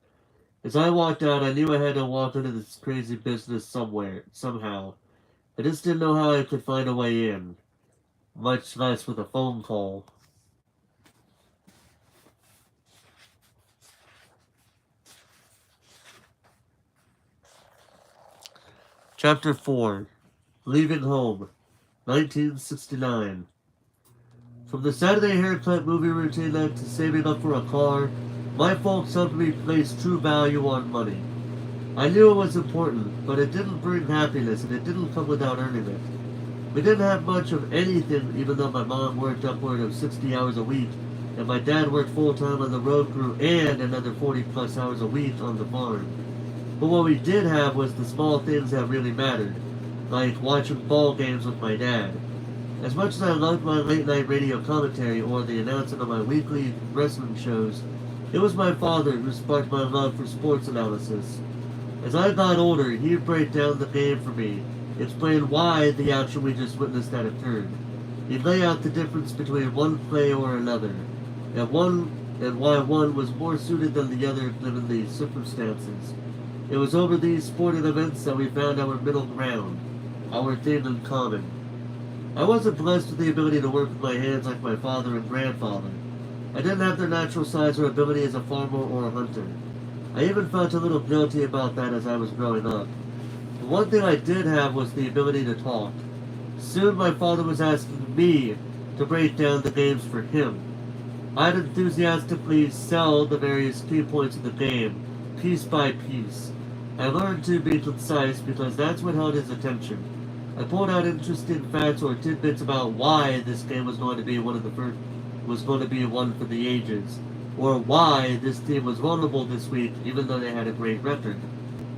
As I walked out, I knew I had to walk into this crazy business somehow. I just didn't know how I could find a way in, much less with a phone call. Chapter 4. Leaving Home. 1969. From the Saturday haircut movie routine to saving up for a car, my folks helped me place true value on money. I knew it was important, but it didn't bring happiness and it didn't come without earning it. We didn't have much of anything, even though my mom worked upward of 60 hours a week and my dad worked full-time on the road crew and another 40 plus hours a week on the farm. But what we did have was the small things that really mattered, like watching ball games with my dad. As much as I loved my late-night radio commentary or the announcing of my weekly wrestling shows, it was my father who sparked my love for sports analysis. As I got older, he'd break down the game for me, explain why the action we just witnessed had occurred. He'd lay out the difference between one play or another, and why one was more suited than the other given the circumstances. It was over these sporting events that we found our middle ground, our thing in common. I wasn't blessed with the ability to work with my hands like my father and grandfather. I didn't have their natural size or ability as a farmer or a hunter. I even felt a little guilty about that as I was growing up. The one thing I did have was the ability to talk. Soon my father was asking me to break down the games for him. I'd enthusiastically sell the various key points of the game, piece by piece. I learned to be concise because that's what held his attention. I pulled out interesting facts or tidbits about why this game was going to be one of the first was going to be one for the ages, or why this team was vulnerable this week even though they had a great record.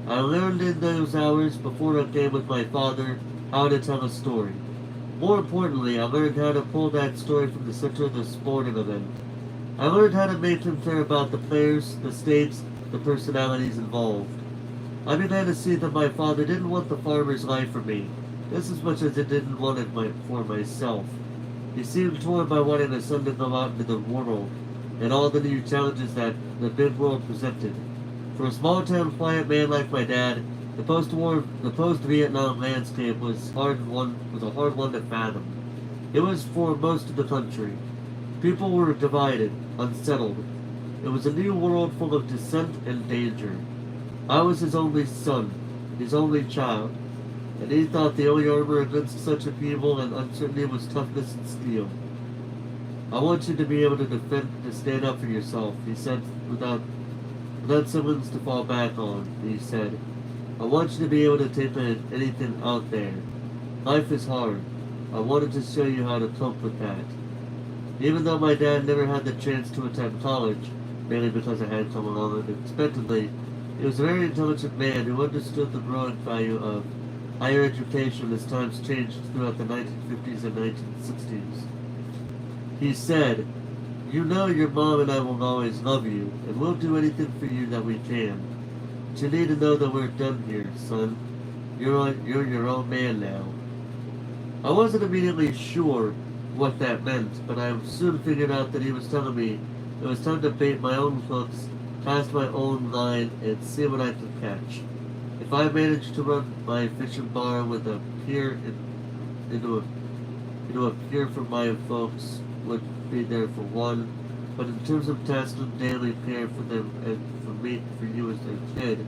I learned in those hours before a game with my father how to tell a story. More importantly, I learned how to pull that story from the center of the sporting event. I learned how to make him care about the players, the stakes, the personalities involved. I began to see that my father didn't want the farmer's life for me, just as much as he didn't want it for myself. He seemed torn by wanting his son to go out into the world, and all the new challenges that the big world presented. For a small-town quiet man like my dad, the post-Vietnam landscape was a hard one to fathom. It was for most of the country. People were divided, unsettled. It was a new world full of dissent and danger. I was his only son, his only child, and he thought the only armor against such upheaval and uncertainty was toughness and steel. I want you to be able to stand up for yourself, he said, without siblings to fall back on, he said. I want you to be able to take anything out there. Life is hard. I wanted to show you how to cope with that. Even though my dad never had the chance to attend college, mainly because I had come along unexpectedly, he was a very intelligent man who understood the growing value of higher education as times changed throughout the 1950s and 1960s. He said, "You know your mom and I will always love you, and we'll do anything for you that we can. But you need to know that we're done here, son. You're your own man now." I wasn't immediately sure what that meant, but I soon figured out that he was telling me it was time to bait my own hooks, cast my own line, and see what I could catch. If I managed to run my fishing bar with a pier into a pier for my folks would be there for one, but in terms of tasking daily care for them and for you as their kid,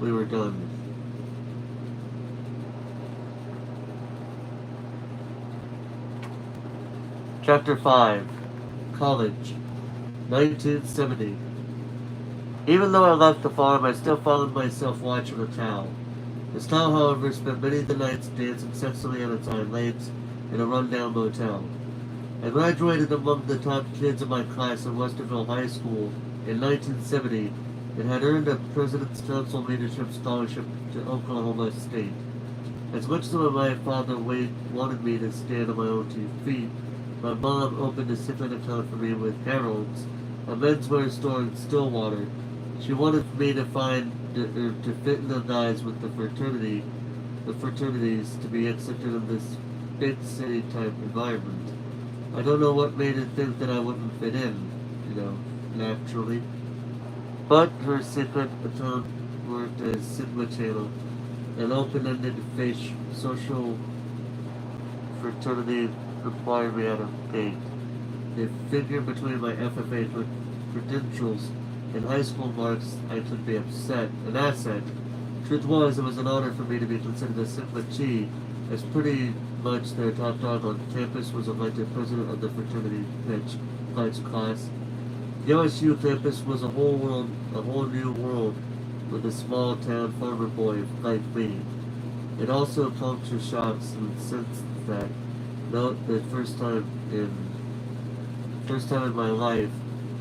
we were done. Chapter 5 College 1970. Even though I left the farm, I still found myself watching a cow. This cow, however, spent many of the nights dancing sexily on its hind legs in a rundown motel. I graduated among the top kids in my class at Westerville High School in 1970 and had earned a President's Council Leadership Scholarship to Oklahoma State. As much as my father wanted me to stand on my own 2 feet, my mom opened a secret account for me with Harold's, a menswear store in Stillwater. She wanted me to to fit in the guys with the fraternities to be accepted in this big city type environment. I don't know what made her think that I wouldn't fit in, naturally. But her secret account worked as Sigma Channel, an open-ended social fraternity required me out of date. The figure between my FFA credentials and high school marks, I could be an asset. Truth was, it was an honor for me to be considered a Sigma Chi, as pretty much their top dog on campus was elected president of the fraternity pledge class. The OSU campus was a whole new world with a small town farmer boy like me. It also culture shocks in the sense that the first time in my life,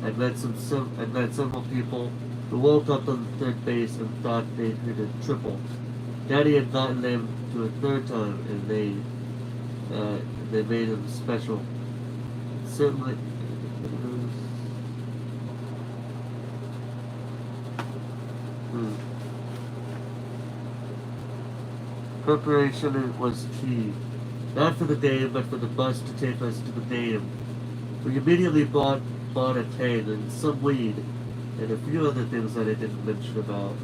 I'd met several people who woke up on third base and thought they'd hit a triple. Daddy had gotten them to a third time, and they made him special. Certainly, preparation was key, not for the game, but for the bus to take us to the game. We immediately bought a keg and some weed, and a few other things that I didn't mention about.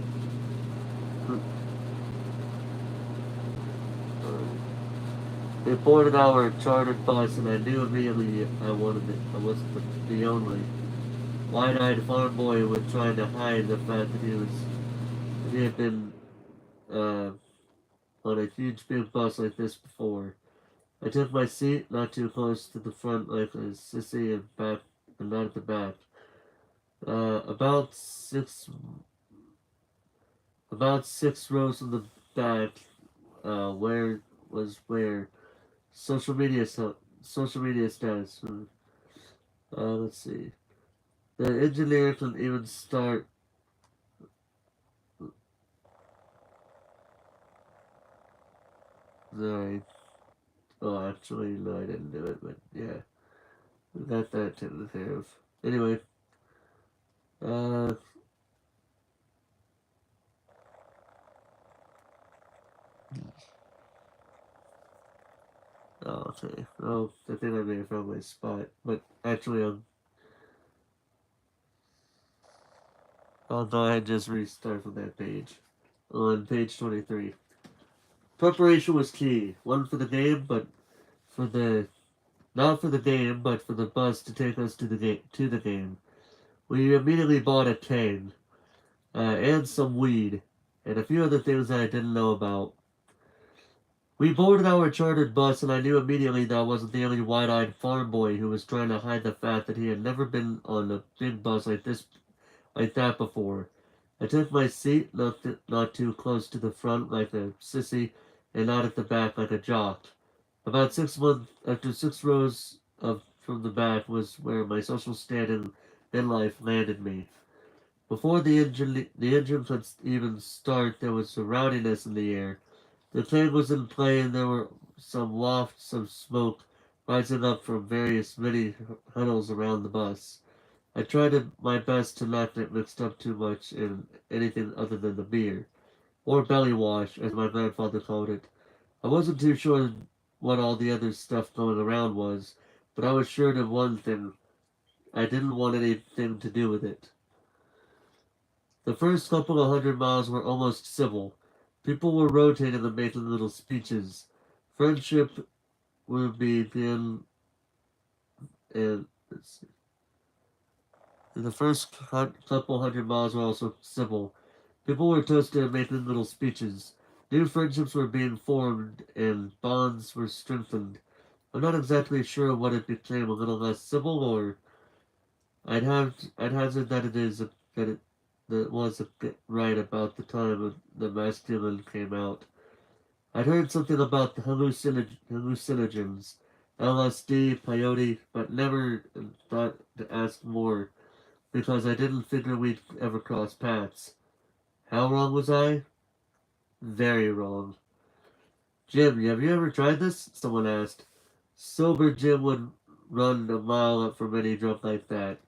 They boarded our chartered bus, and I knew immediately I wanted it. I wasn't the only wide-eyed farm boy who was trying to hide the fact that he had been on a huge big bus like this before. I took my seat not too close to the front like a sissy and not at the back. Uh, about six about 6 rows in the back, where social media status. Let's see. The engineer can even start. Sorry. Oh, actually, no, I didn't do it, but yeah. We got that taken care of. Anyway, uh, oh, okay. Oh, I think I may have found my spot. But actually, I'll go ahead and just restart from that page. On page 23. Preparation was key. One for the game, but for the not for the game, but for the bus to take us to the game. We immediately bought a cane, and some weed, and a few other things that I didn't know about. We boarded our chartered bus, and I knew immediately that I wasn't the only wide-eyed farm boy who was trying to hide the fact that he had never been on a big bus like that before. I took my seat, not too close to the front like a sissy, and not at the back like a jock. About 6 months after 6 rows of from the back was where my social standing in life landed me. Before the engine could even start, there was a rowdiness in the air. The tank was in play, and there were some wafts of smoke rising up from various mini huddles around the bus. I tried my best to not get mixed up too much in anything other than the beer, or belly wash, as my grandfather called it. I wasn't too sure what all the other stuff going around was, but I was sure of one thing: I didn't want anything to do with it. The first couple of 100 miles were almost civil. People were rotating and making little speeches. Friendship would begin, and let's see. The first couple 100 miles were also civil. People were toasting and making little speeches. New friendships were being formed and bonds were strengthened. I'm not exactly sure what it became a little less civil, or I'd hazard that it was a bit right about the time the masculine came out. I'd heard something about the hallucinogens, LSD, peyote, but never thought to ask more because I didn't figure we'd ever cross paths. How wrong was I? Very wrong. Jim, have you ever tried this? Someone asked. Sober Jim would run a mile up from any drunk like that.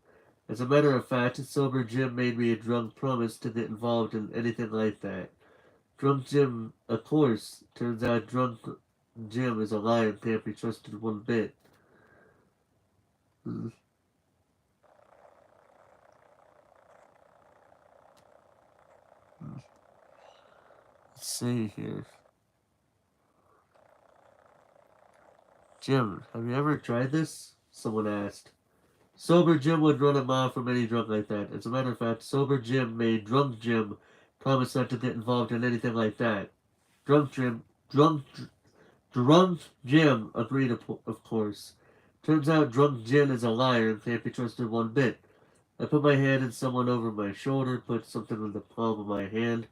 As a matter of fact, sober Jim made me a drunk promise to get involved in anything like that. Drunk Jim, of course. Turns out drunk Jim is a liar and can't be trusted one bit. Let's see here. Jim, have you ever tried this? Someone asked. Sober Jim would run a mile from any drunk like that. As a matter of fact, Sober Jim made Drunk Jim promise not to get involved in anything like that. Drunk Jim, drunk, Drunk Jim agreed, of course. Turns out Drunk Jim is a liar and can't be trusted one bit. I put my hand in someone over my shoulder, put something in the palm of my hand.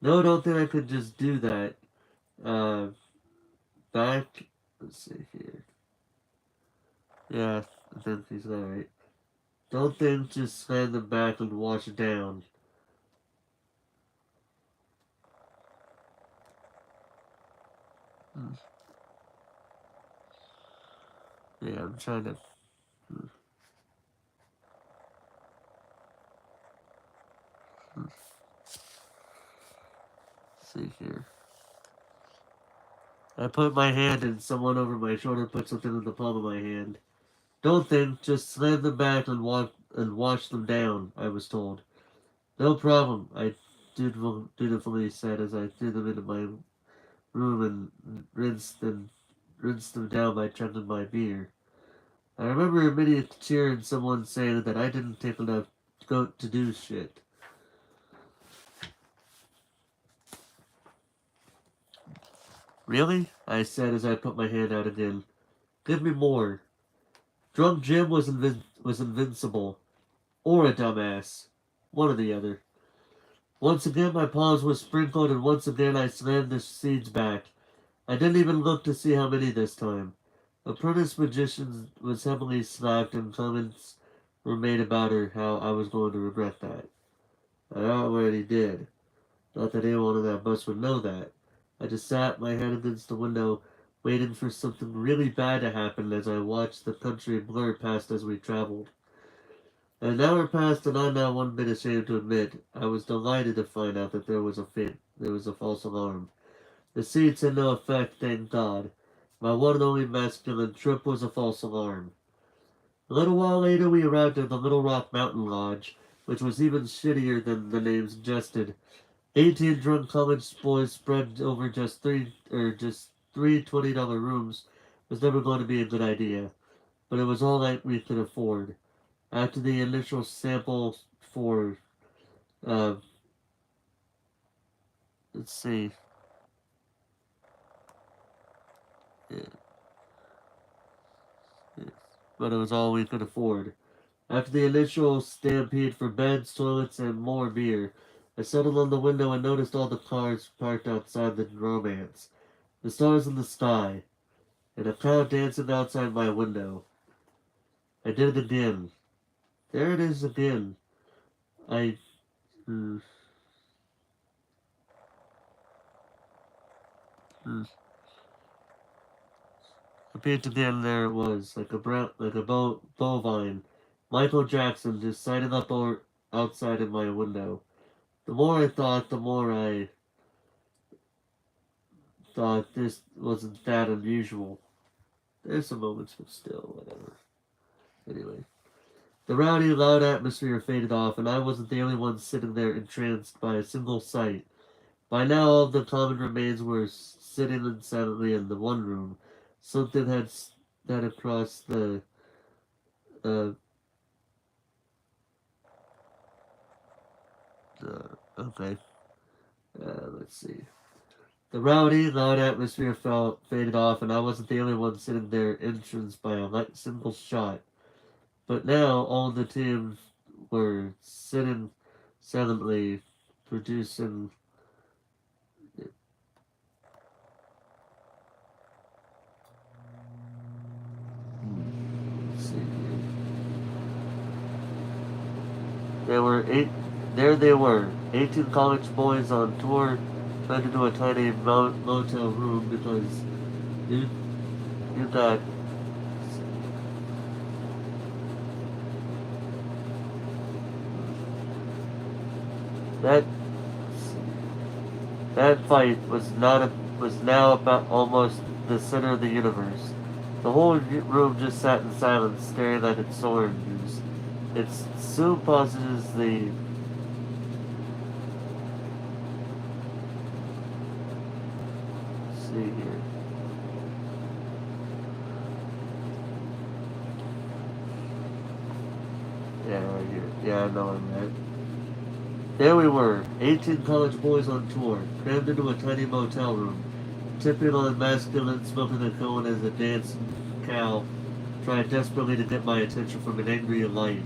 No, don't think I could just do that. Uh, back. Let's see here. Yeah, I think he's alright. Don't think just slam them back and wash it down. Hmm. Yeah, I'm trying to see here. I put my hand in someone over my shoulder, put something in the palm of my hand. Don't think, just slam them back and wash them down, I was told. No problem, I dutifully said as I threw them into my room and rinsed them down by chugging my beer. I remember a minute cheer and someone saying that I didn't take enough goat to do shit. Really? I said as I put my hand out again. Give me more. Drunk Jim was invincible. Or a dumbass. One or the other. Once again my palms were sprinkled and once again I slammed the seeds back. I didn't even look to see how many this time. Apprentice magician was heavily slapped and comments were made about her how I was going to regret that. I already did. Not that anyone on that bus would know that. I just sat my head against the window, waiting for something really bad to happen as I watched the country blur past as we traveled. An hour passed, and I'm not one bit ashamed to admit I was delighted to find out that there was a false alarm. The seats had no effect, thank God. My one and only masculine trip was a false alarm. A little while later, we arrived at the Little Rock Mountain Lodge, which was even shittier than the name suggested. 18 drunk college boys spread over just three $20 rooms was never going to be a good idea, but it was all that we could afford. After the initial sample for, uh, let's see, yeah, yeah, but it was all we could afford. After the initial stampede for beds, toilets, and more beer, I settled on the window and noticed all the cars parked outside the romance, the stars in the sky, and a crowd dancing outside my window. I did it again. There it is again. I, mm, mm, repeat again. There it was, like a bovine. Michael Jackson just signing up outside of my window. The more I thought, the more I thought this wasn't that unusual. There's some moments, but still, whatever. Anyway, the rowdy, loud atmosphere faded off, and I wasn't the only one sitting there entranced by a single sight. By now, all of the common remains were sitting silently in the one room. Something had across uh, okay, let's see. The rowdy, loud atmosphere faded off, and I wasn't the only one sitting there entranced by a single shot. But now all the teams were sitting silently, producing. Let's see here. There were eight. There they were, 18 college boys on tour, trying to do a tiny motel room because you you got that that fight was now about almost the center of the universe. The whole room just sat in silence, staring at its oranges. It soon pauses the. Let's see here. Yeah, right here. Yeah, I know I'm at. There we were, 18 college boys on tour, crammed into a tiny motel room. Typical and masculine, smoking a cone as a dancing cow tried desperately to get my attention from an angry light.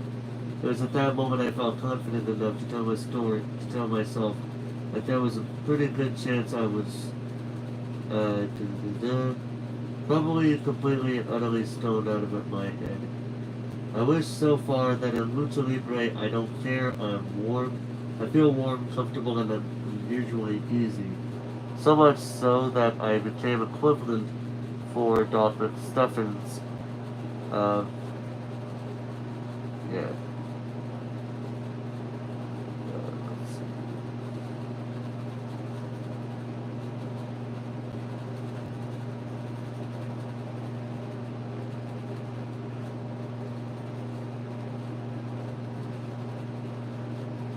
It was at that moment I felt confident enough to tell my story, to tell myself that there was a pretty good chance I was, probably completely and utterly stoned out of my head. I wish so far that in Lucha Libre I don't care, I'm warm. I feel warm, comfortable, and unusually easy. So much so that I became equivalent for Dr. Steffens. Uh, yeah. Let's see.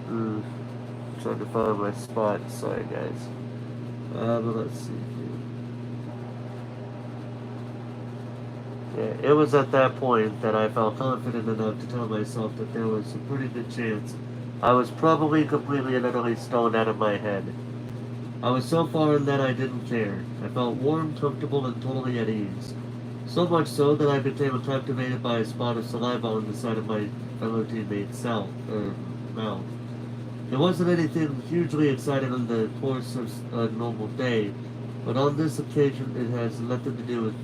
Mm, trying to find my spot. Sorry, guys. But let's see. Yeah, it was at that point that I felt confident enough to tell myself that there was a pretty good chance I was probably completely and utterly stoned out of my head. I was so far in that I didn't care. I felt warm, comfortable, and totally at ease. So much so that I became captivated by a spot of saliva on the side of my fellow teammate's mouth. It wasn't anything hugely exciting in the course of a normal day, but on this occasion it has nothing to do with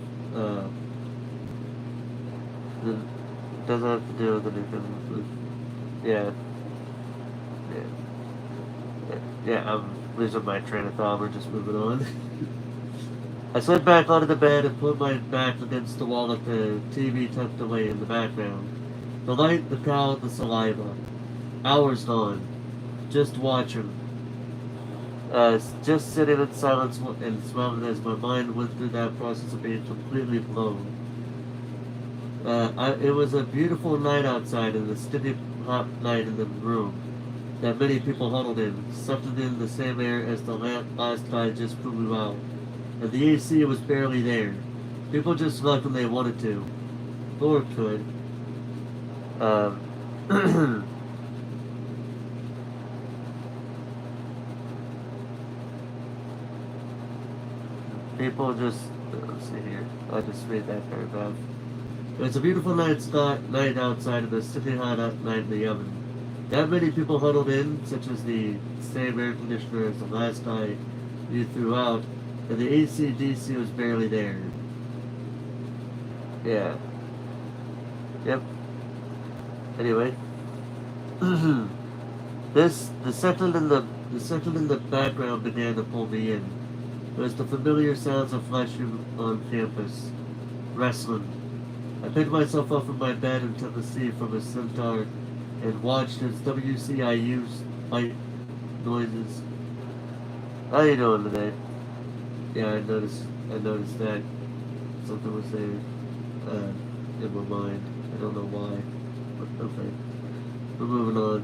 It doesn't have to do with anything. Yeah, yeah, yeah. I'm losing my train of thought. We're just moving on. I slid back onto the bed and put my back against the wall with the TV tucked away in the background. The light, the cow, the saliva. Hours gone. Just watching. Just sitting in silence and smiling as my mind went through that process of being completely blown. It was a beautiful night outside and a sticky hot night in the room that many people huddled in, sucking in the same air as the last guy just blew out. And the AC was barely there. People just left when they wanted to. Or could. Um, people just... Let's see here. I'll just read that paragraph. It was a beautiful night outside and a sticky hot night in the oven. That many people huddled in, such as the same air conditioner as the last guy you threw out, and the AC/DC was barely there. Yeah. Yep. Anyway, the second in the background began to pull me in. It was the familiar sounds of flashing on campus, wrestling. I picked myself up from my bed and took a seat from a centaur and watched as WCIU's white noises. How you doing today? Yeah, I noticed that something was there in my mind. I don't know why. But okay. We're moving on.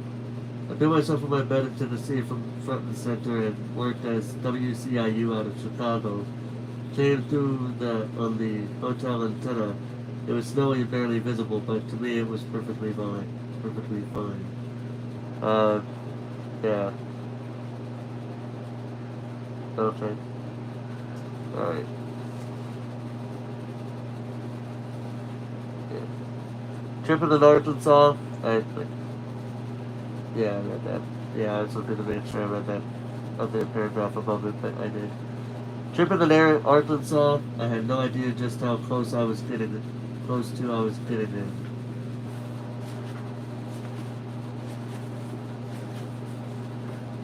I threw myself from my bed in Tennessee from front and center and worked as WCIU out of Chicago. Came through on the hotel antenna. It was snowy and barely visible, but to me it was perfectly fine. Perfectly fine. Uh, yeah. Okay. Alright. Yeah. Tripping in Arkansas. Yeah, I read that. Yeah, I was looking to make sure I read that other paragraph above it, but I did. Tripping in Arkansas, I had no idea just how close I was getting it. Close to I was getting in.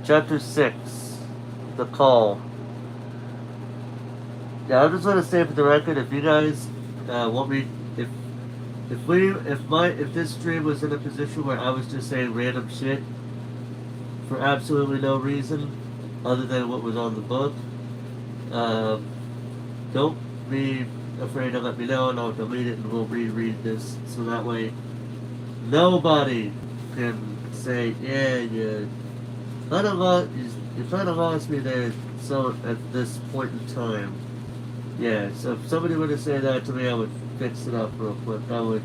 Chapter 6. The Call. Yeah, I'm just gonna say for the record, if you guys want me, if this stream was in a position where I was just saying random shit for absolutely no reason other than what was on the book, uh, don't be afraid to let me know and I'll delete it and we'll reread this so that way nobody can say, yeah, you kind of lost me there so at this point in time. Yeah, so if somebody were to say that to me, I would fix it up real quick. I would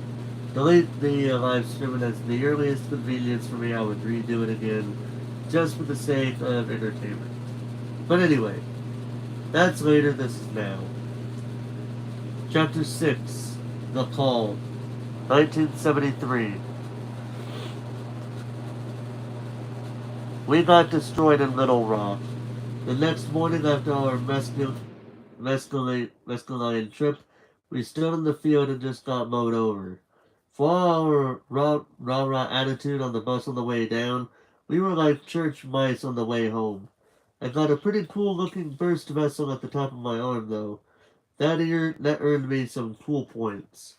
delete the live stream, and at the earliest convenience for me, I would redo it again, just for the sake of entertainment. But anyway, that's later, this is now. Chapter 6, The Call, 1973. We got destroyed in Little Rock. The next morning after our mescaline trip, we stood in the field and just got mowed over. For all our rah-rah attitude on the bus on the way down, we were like church mice on the way home. I got a pretty cool looking burst vessel at the top of my arm though. That earned me some cool points.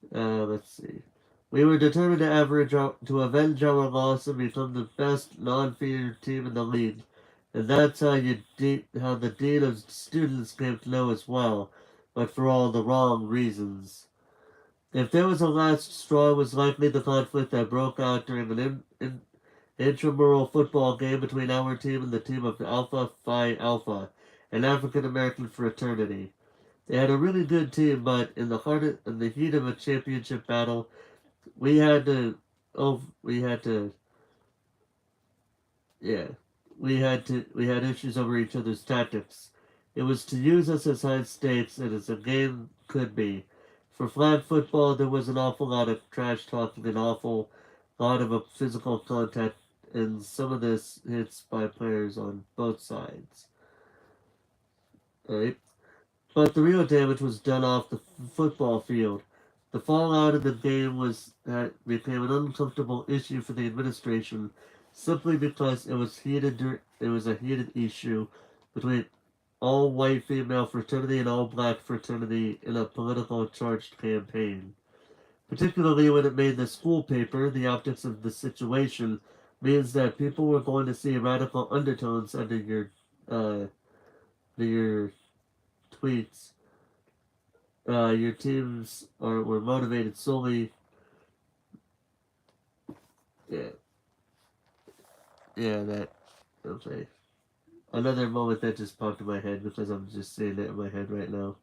Let's see. We were determined to avenge our loss and become the best non-feeder team in the league. And that's how the dean of students came to know as well, but for all the wrong reasons. If there was a last straw, it was likely the conflict that broke out during an intramural football game between our team and the team of Alpha Phi Alpha, an African American fraternity. They had a really good team, but in the heat of a championship battle, we had to, oh, we had to, yeah, we had issues over each other's tactics. It was to use us as high stakes and as a game could be. For flag football, there was an awful lot of trash talking, an awful lot of physical contact, and some of this hits by players on both sides. Alright? But the real damage was done off the football field. The fallout of the game was that became an uncomfortable issue for the administration simply because it was a heated issue between all white female fraternity and all black fraternity in a political charged campaign. Particularly when it made the school paper, the optics of the situation means that people were going to see radical undertones uh, under your tweets. Your teams were motivated solely. Yeah, yeah, that. Okay. Another moment that just popped in my head because I'm just saying it in my head right now.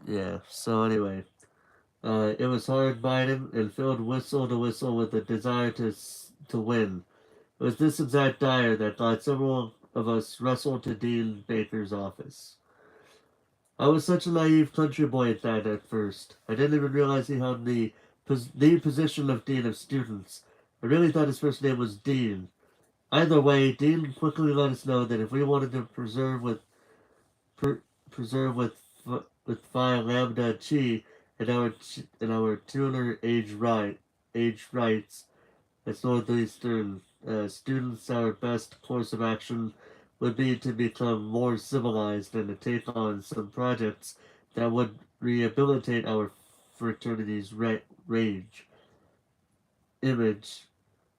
Yeah, so anyway. It was hard Biden and filled whistle to whistle with a desire to win. It was this exact dire that got several of us wrestled to Dean Baker's office. I was such a naive country boy at that at first. I didn't even realize he held the position of Dean of Students. I really thought his first name was Dean. Either way, Dean quickly let us know that if we wanted to per, preserve with Phi Lambda Chi and our tuner age rights as Northeastern students, our best course of action would be to become more civilized and to take on some projects that would rehabilitate our fraternity's rage, image,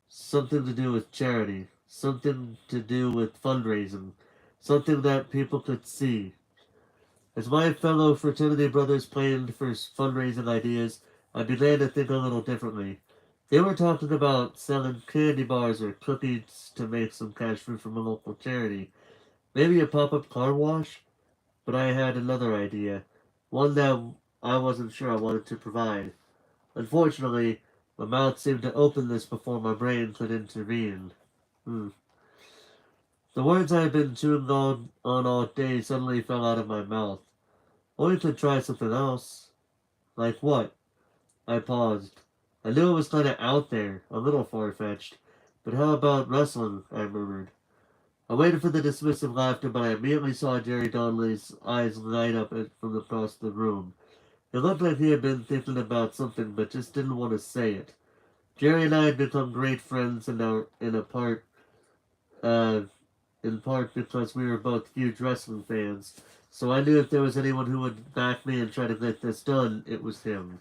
something to do with charity, something to do with fundraising, something that people could see. As my fellow fraternity brothers planned for fundraising ideas, I began to think a little differently. They were talking about selling candy bars or cookies to make some cash flow from a local charity. Maybe a pop-up car wash? But I had another idea. One that I wasn't sure I wanted to provide. Unfortunately, my mouth seemed to open this before my brain could intervene. Hmm. The words I had been chewing on all day suddenly fell out of my mouth. Or we could try something else. Like what? I paused. I knew it was kind of out there, a little far-fetched. But how about wrestling? I murmured. I waited for the dismissive laughter, but I immediately saw Jerry Donnelly's eyes light up from across the room. It looked like he had been thinking about something, but just didn't want to say it. Jerry and I had become great friends, uh, in part because we were both huge wrestling fans. So I knew if there was anyone who would back me and try to get this done, it was him.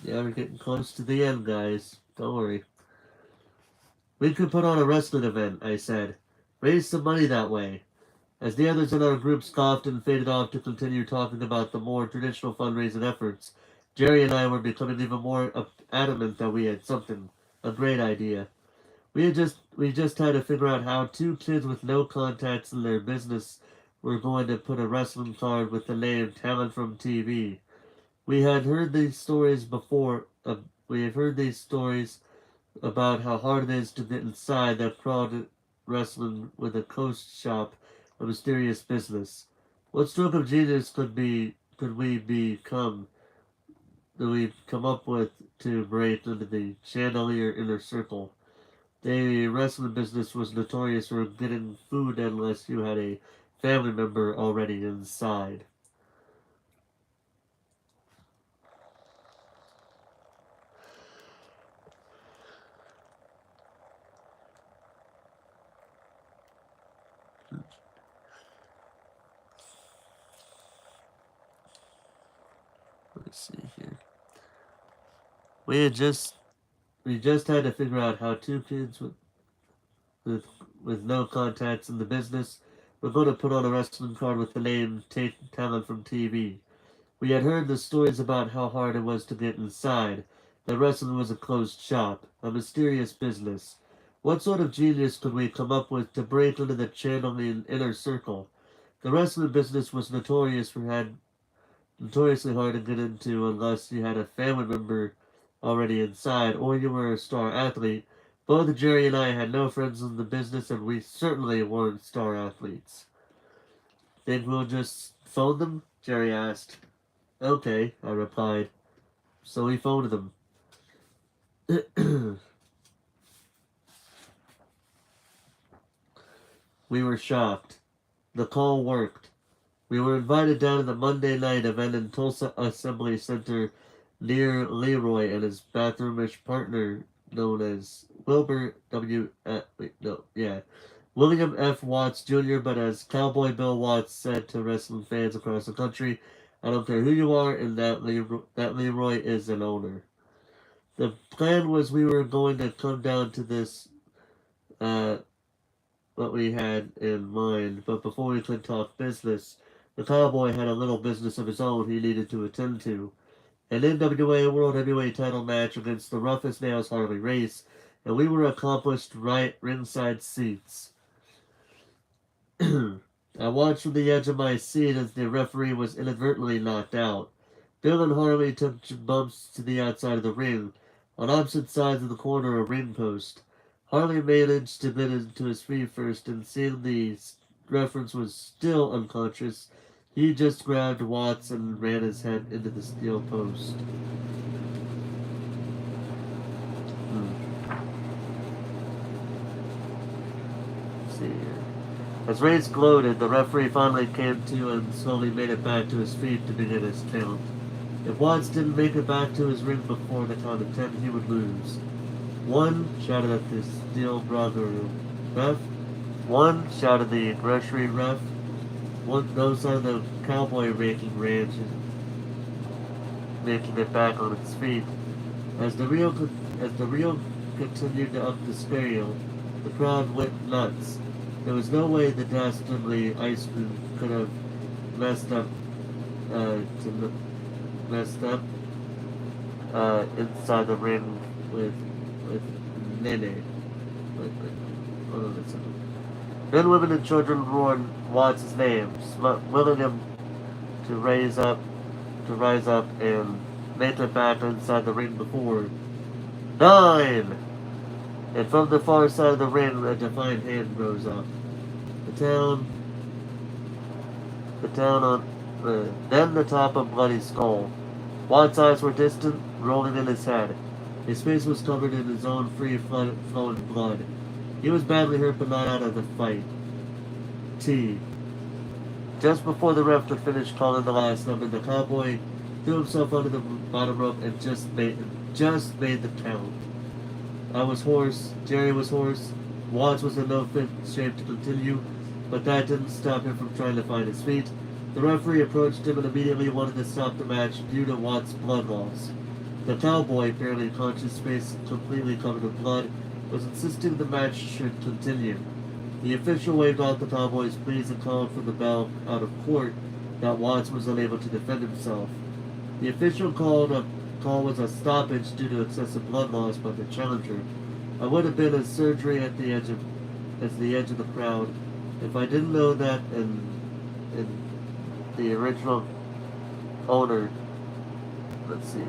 Yeah, we're getting close to the end, guys. Don't worry. We could put on a wrestling event, I said. Raise some money that way. As the others in our group scoffed and faded off to continue talking about the more traditional fundraising efforts, Jerry and I were becoming even more adamant that we had something, a great idea. We just had to figure out how two kids with no contacts in their business were going to put a wrestling card with the name Talent from TV. We had heard these stories before. We had heard these stories about how hard it is to get inside that crowded wrestling with a coast shop, a mysterious business. What stroke of genius could we become? Do we come up with to break into the chandelier inner circle? The wrestling business was notorious for getting food unless you had a family member already inside. Let's see here. We had just we just had to figure out how two kids with with no contacts in the business were going to put on a wrestling card with the name Take Talent from TV. We had heard the stories about how hard it was to get inside, that wrestling was a closed shop, a mysterious business. What sort of genius could we come up with to break into the channeling inner circle? The wrestling business was notoriously hard to get into unless you had a family member already inside or you were a star athlete. Both Jerry and I had no friends in the business and we certainly weren't star athletes. Think we'll just phone them? Jerry asked. Okay, I replied. So we phoned them. We were shocked. The call worked. We were invited down to the Monday night event in Tulsa Assembly Center near Leroy and his bathroomish partner known as William F. Watts Jr., but as Cowboy Bill Watts said to wrestling fans across the country, I don't care who you are, and that Leroy is an owner. The plan was we were going to come down to this, uh, what we had in mind, but before we could talk business, the cowboy had a little business of his own he needed to attend to. An NWA World Heavyweight title match against the roughest nails Harley Race, and we were accomplished right ringside seats. I watched from the edge of my seat as the referee was inadvertently knocked out. Bill and Harley took bumps to the outside of the ring, on opposite sides of the corner a ring post. Harley managed to get into his feet first, and seeing the reference was still unconscious, he just grabbed Watts and ran his head into the steel post. Let's see here. As Reigns gloated, the referee finally came to and slowly made it back to his feet to begin his count. If Watts didn't make it back to his ring before the count of 10, he would lose. One, shouted at the steel Bravo ref. One, shouted the grocery ref. One, no sign of the cowboy raking ranch and making it back on its feet. As the reel continued to up the scale, the crowd went nuts. There was no way the dastardly ice cream could have messed up inside the ring with Nene. Hold on a second. Men, women, and children roared Watts' name, willing him to rise up and make it back inside the ring before 9. And from the far side of the ring, a defiant hand rose up. Then the top of Bloody Skull. Watts' eyes were distant, rolling in his head. His face was covered in his own free-flowing blood. He was badly hurt, but not out of the fight. T. Just before the ref could finish calling the last number, the cowboy threw himself under the bottom rope and just made the count. I was hoarse. Jerry was hoarse. Watts was in no fit shape to continue, but that didn't stop him from trying to find his feet. The referee approached him and immediately wanted to stop the match due to Watts' blood loss. The cowboy, barely conscious, face completely covered in blood, was insisting the match should continue. The official waved off the cowboy's pleas and called for the bell out of court that Watts was unable to defend himself. The official call was a stoppage due to excessive blood loss by the challenger. I would have been a surgery at the edge of the crowd if I didn't know that and the original owner. Let's see,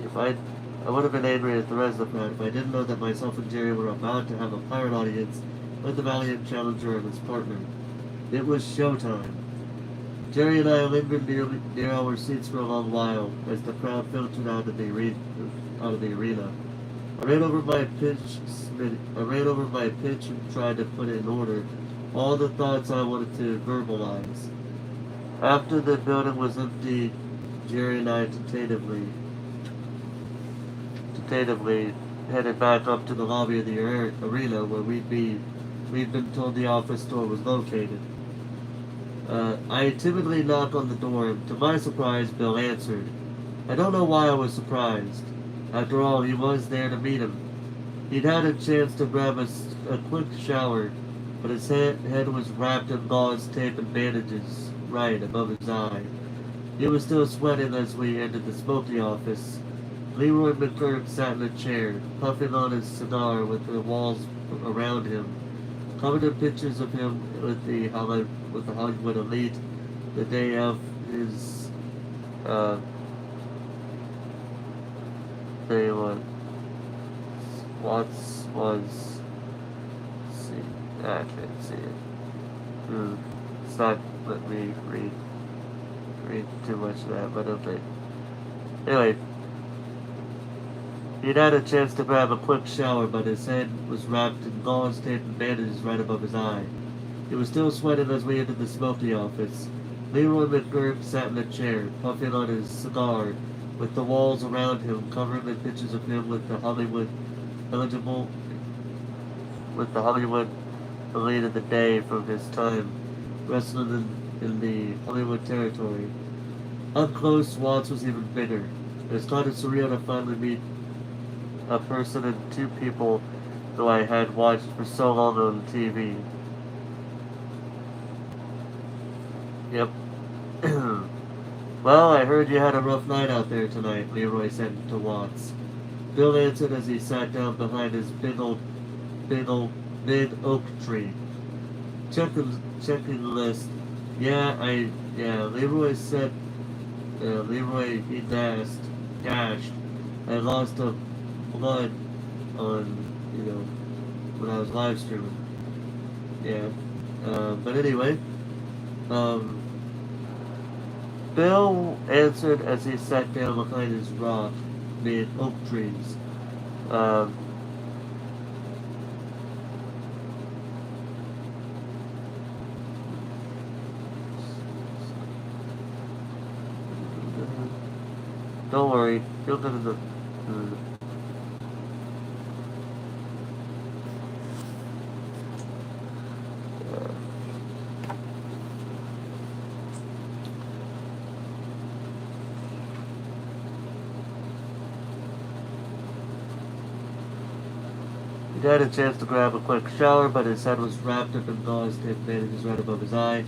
I would have been angry at the rest of the crowd if I didn't know that myself and Jerry were about to have a pirate audience with the valiant challenger and his partner. It was showtime. Jerry and I lingered near our seats for a long while as the crowd filtered out of the arena. I ran over my pitch and tried to put it in order, all the thoughts I wanted to verbalize. After the building was empty, Jerry and I tentatively headed back up to the lobby of the arena where we'd been told the office door was located. I timidly knocked on the door, and to my surprise, Bill answered. I don't know why I was surprised. After all, he was there to meet him. He'd had a chance to grab a quick shower, but his head was wrapped in gauze tape and bandages right above his eye. He was still sweating as we entered the smoky office. Leroy McGurk sat in a chair, puffing on his cigar with the walls around him, covered in pictures of him with the Hollywood elite the day of his day one. Watts was, let's see, I can't see it. It's not let me read too much of that, but okay. Anyway, he'd had a chance to grab a quick shower, but his head was wrapped in gauze tape and bandages right above his eye. He was still sweating as we entered the smoky office. Leroy McGurk sat in a chair, puffing on his cigar, with the walls around him covered in pictures of him eligible, with the Hollywood elite of the day from his time wrestling in the Hollywood territory. Up close, Watts was even bigger. It was kind of surreal to finally meet a person and two people who I had watched for so long on TV. Yep. Well, I heard you had a rough night out there tonight, Leroy said to Watts. Bill answered as he sat down behind his big oak tree. Checking the list. Leroy, he dashed. I lost a blood on, when I was live streaming. Yeah. But anyway, Bill answered as he sat down behind his rock made oak trees. Don't worry, you'll get in the. He had a chance to grab a quick shower, but his head was wrapped up in gauze tape bandages right above his eye.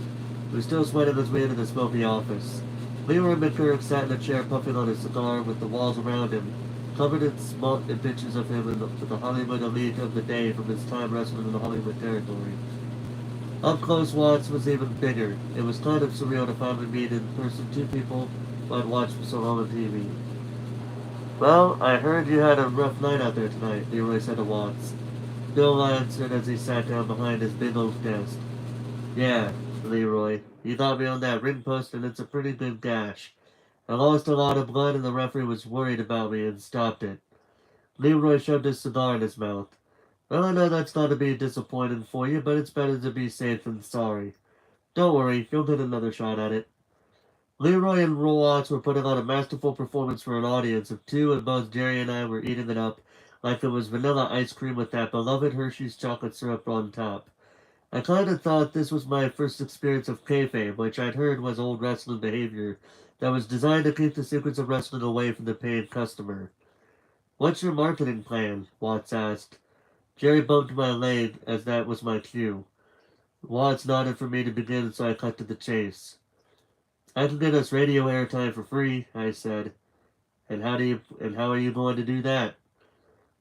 He was still sweating as we entered the smoky office. Leroy McGurk sat in a chair puffing on his cigar with the walls around him, covered in pictures of him with the Hollywood elite of the day from his time wrestling in the Hollywood territory. Up close, Watts was even bigger. It was kind of surreal to finally meet in person two people who I'd watched for so long on TV. Well, I heard you had a rough night out there tonight, Leroy said to Watts. Bill answered as he sat down behind his big oak desk. Yeah, Leroy. You got me on that ring post and it's a pretty good gash. I lost a lot of blood and the referee was worried about me and stopped it. Leroy shoved his cigar in his mouth. Well, I know that's got to be disappointing for you, but it's better to be safe than sorry. Don't worry, you'll get another shot at it. Leroy and Watts were putting on a masterful performance for an audience of two, and both Jerry and I were eating it up like it was vanilla ice cream with that beloved Hershey's chocolate syrup on top. I kind of thought this was my first experience of kayfabe, which I'd heard was old wrestling behavior that was designed to keep the secrets of wrestling away from the paid customer. What's your marketing plan? Watts asked. Jerry bumped my leg as that was my cue. Watts nodded for me to begin, so I cut to the chase. I can get us radio airtime for free, I said. And how are you going to do that?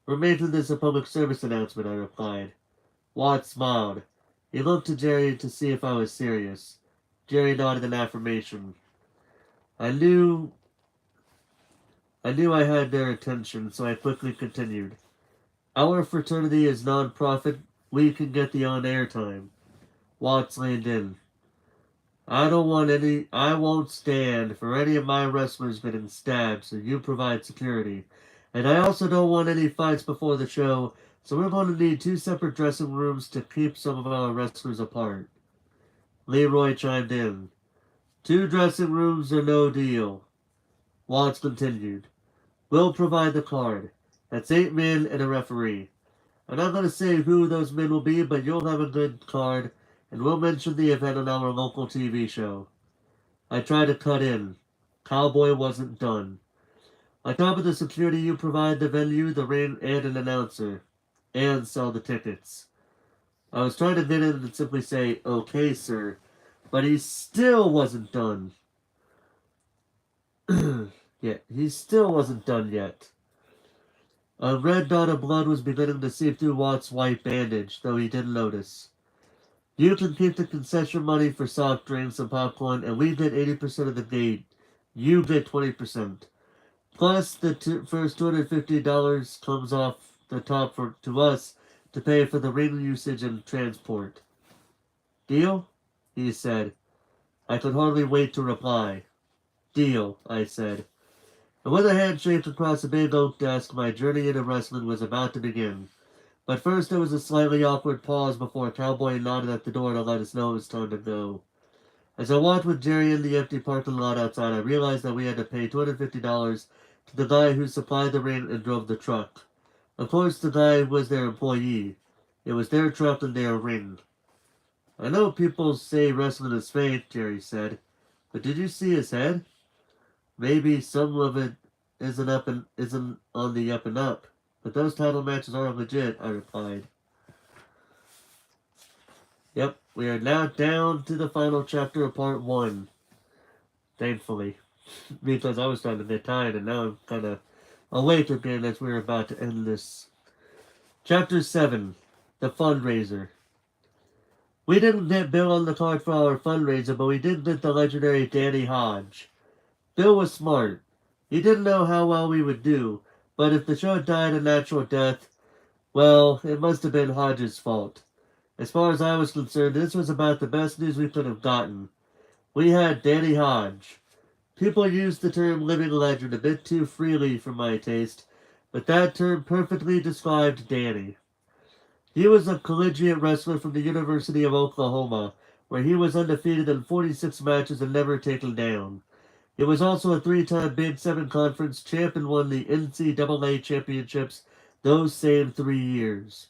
We're making this a public service announcement, I replied. Watts smiled. He looked to Jerry to see if I was serious. Jerry nodded in affirmation. I knew I had their attention, so I quickly continued. Our fraternity is non-profit. We can get the on-air time. Watts leaned in. I won't stand for any of my wrestlers getting stabbed, so you provide security. And I also don't want any fights before the show, so we're going to need two separate dressing rooms to keep some of our wrestlers apart. Leroy chimed in. 2 dressing rooms or no deal. Watts continued. We'll provide the card. That's 8 men and a referee. I'm not going to say who those men will be, but you'll have a good card, and we'll mention the event on our local TV show. I tried to cut in. Cowboy wasn't done. On top of the security, you provide the venue, the ring, and an announcer. And sell the tickets. I was trying to get in and simply say, okay, sir, but he still wasn't done. Yeah, he still wasn't done yet. A red dot of blood was beginning to seep through Watt's white bandage, though he didn't notice. You can keep the concession money for soft drinks and popcorn, and we get 80% of the gate. You get 20%. Plus, the first $250 comes off the top to us to pay for the ring usage and transport. Deal? He said. I could hardly wait to reply. Deal, I said. And with a handshake across the big oak desk, my journey into wrestling was about to begin. But first there was a slightly awkward pause before Cowboy nodded at the door to let us know it was time to go. As I walked with Jerry in the empty parking lot outside, I realized that we had to pay $250 to the guy who supplied the ring and drove the truck. Of course, the guy was their employee. It was their truck and their ring. I know people say wrestling is fake, Jerry said, but did you see his head? Maybe some of it isn't on the up and up, but those title matches are legit, I replied. Yep, we are now down to the final chapter of part 1. Thankfully. Because I was starting to get tired and now I'm kind of awake again as we're about to end this. Chapter 7. The Fundraiser. We didn't get Bill on the card for our fundraiser, but we did get the legendary Danny Hodge. Bill was smart. He didn't know how well we would do, but if the show died a natural death, well, it must have been Hodge's fault. As far as I was concerned, this was about the best news we could have gotten. We had Danny Hodge. People use the term living legend a bit too freely for my taste, but that term perfectly described Danny. He was a collegiate wrestler from the University of Oklahoma, where he was undefeated in 46 matches and never taken down. He was also a 3-time Big 7 Conference champ and won the NCAA championships those same 3 years.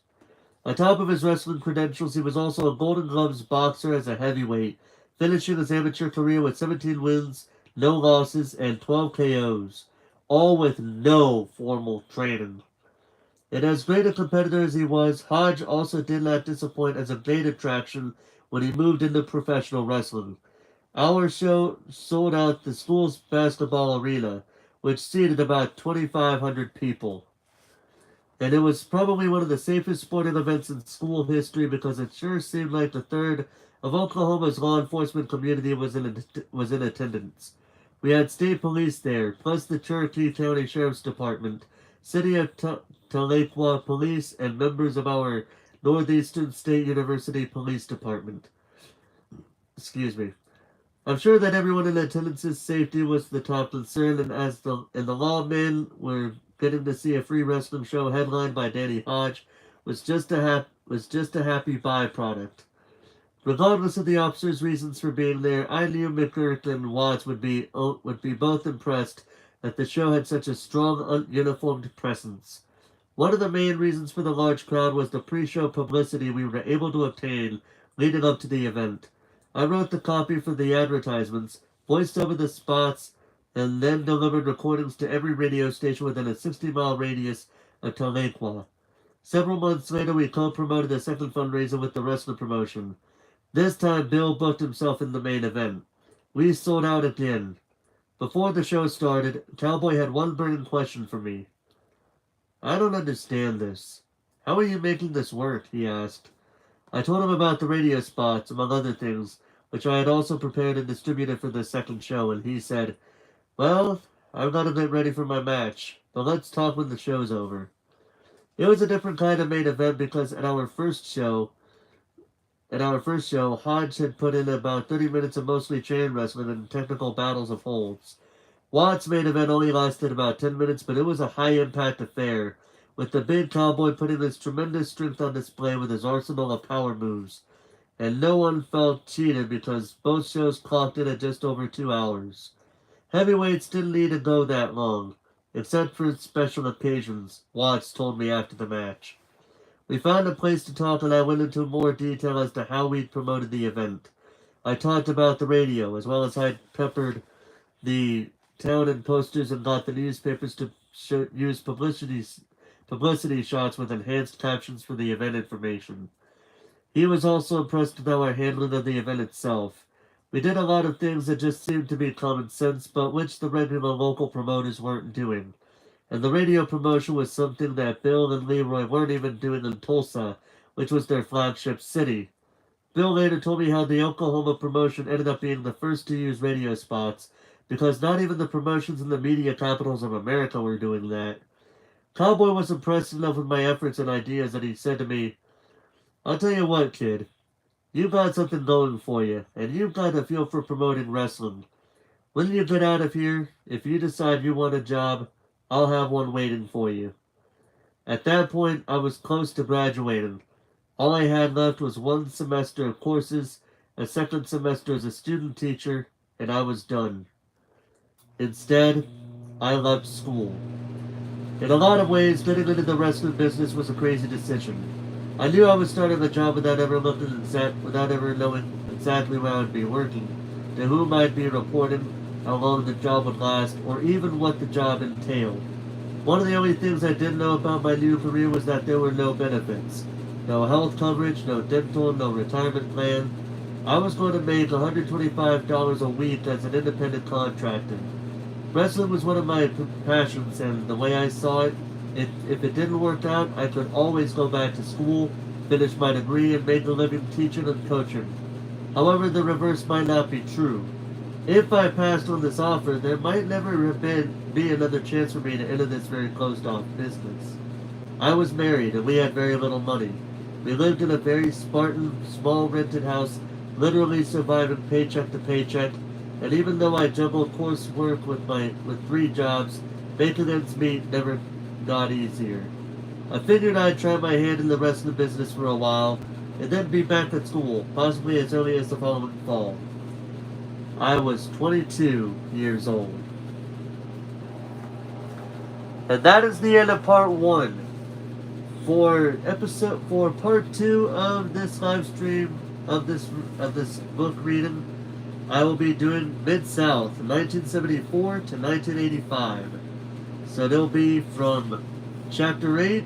On top of his wrestling credentials, he was also a Golden Gloves boxer as a heavyweight, finishing his amateur career with 17 wins, no losses, and 12 KOs, all with no formal training. And as great a competitor as he was, Hodge also did not disappoint as a great attraction when he moved into professional wrestling. Our show sold out the school's basketball arena, which seated about 2,500 people. And it was probably one of the safest sporting events in school history because it sure seemed like a third of Oklahoma's law enforcement community was in attendance. We had state police there, plus the Cherokee County Sheriff's Department, City of Tahlequah Police, and members of our Northeastern State University Police Department. Excuse me. I'm sure that everyone in attendance's safety was the top concern, and the lawmen were getting to see a free wrestling show headlined by Danny Hodge was just a happy byproduct. Regardless of the officers' reasons for being there, I knew McGurk and Watts would be both impressed that the show had such a strong, uniformed presence. One of the main reasons for the large crowd was the pre-show publicity we were able to obtain leading up to the event. I wrote the copy for the advertisements, voiced over the spots, and then delivered recordings to every radio station within a 60-mile radius of Tahlequah. Several months later, we co-promoted a second fundraiser with the wrestling promotion. This time, Bill booked himself in the main event. We sold out again. Before the show started, Cowboy had one burning question for me. I don't understand this. How are you making this work? He asked. I told him about the radio spots, among other things, which I had also prepared and distributed for the second show, and he said, well, I've got to get ready for my match, but let's talk when the show's over. It was a different kind of main event because at our first show, Hodge had put in about 30 minutes of mostly chain wrestling and technical battles of holds. Watts' main event only lasted about 10 minutes, but it was a high-impact affair, with the big Cowboy putting his tremendous strength on display with his arsenal of power moves. And no one felt cheated because both shows clocked in at just over 2 hours. Heavyweights didn't need to go that long, except for special occasions, Watts told me after the match. We found a place to talk and I went into more detail as to how we'd promoted the event. I talked about the radio, as well as I'd peppered the town and posters and got the newspapers to use publicity shots with enhanced captions for the event information. He was also impressed with our handling of the event itself. We did a lot of things that just seemed to be common sense, but which the regular local promoters weren't doing. And the radio promotion was something that Bill and Leroy weren't even doing in Tulsa, which was their flagship city. Bill later told me how the Oklahoma promotion ended up being the first to use radio spots, because not even the promotions in the media capitals of America were doing that. Cowboy was impressed enough with my efforts and ideas that he said to me, I'll tell you what, kid. You've got something going for you, and you've got a feel for promoting wrestling. When you get out of here, if you decide you want a job, I'll have one waiting for you. At that point, I was close to graduating. All I had left was one semester of courses, a second semester as a student teacher, and I was done. Instead, I left school. In a lot of ways, getting into the wrestling business was a crazy decision. I knew I was starting a job without ever knowing exactly where I would be working, to whom I'd be reporting, how long the job would last, or even what the job entailed. One of the only things I didn't know about my new career was that there were no benefits. No health coverage, no dental, no retirement plan. I was going to make $125 a week as an independent contractor. Wrestling was one of my passions, and the way I saw it, if it didn't work out, I could always go back to school, finish my degree, and make a living teaching and coaching. However, the reverse might not be true. If I passed on this offer, there might never have be another chance for me to enter this very closed-off business. I was married, and we had very little money. We lived in a very Spartan, small rented house, literally surviving paycheck to paycheck, and even though I juggled coursework with 3 jobs, making ends meet never got easier. I figured I'd try my hand in the wrestling business for a while, and then be back at school, possibly as early as the following fall. I was 22 years old. And that is the end of part 1. For part 2 of this live stream of this book reading, I will be doing Mid-South, 1974 to 1985. So it'll be from chapter 8.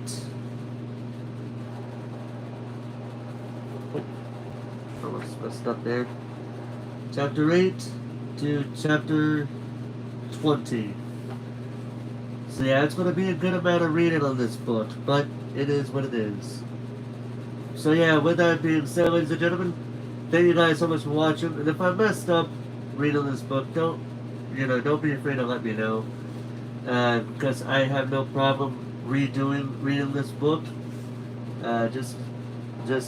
Oh, what's messed up there? Chapter 8 to chapter 20. So yeah, it's going to be a good amount of reading on this book, but it is what it is. So yeah, with that being said, ladies and gentlemen, thank you guys so much for watching. And if I messed up reading this book, don't be afraid to let me know, because I have no problem reading this book. Just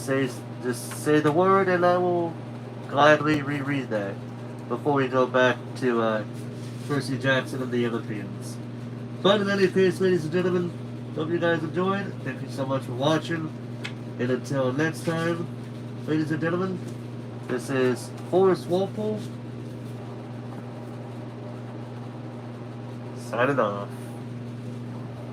say the word, and I will gladly reread that before we go back to Percy Jackson and the Olympians. But in any case, ladies and gentlemen, hope you guys enjoyed. Thank you so much for watching. And until next time, ladies and gentlemen, this is Horace Walpole signing off.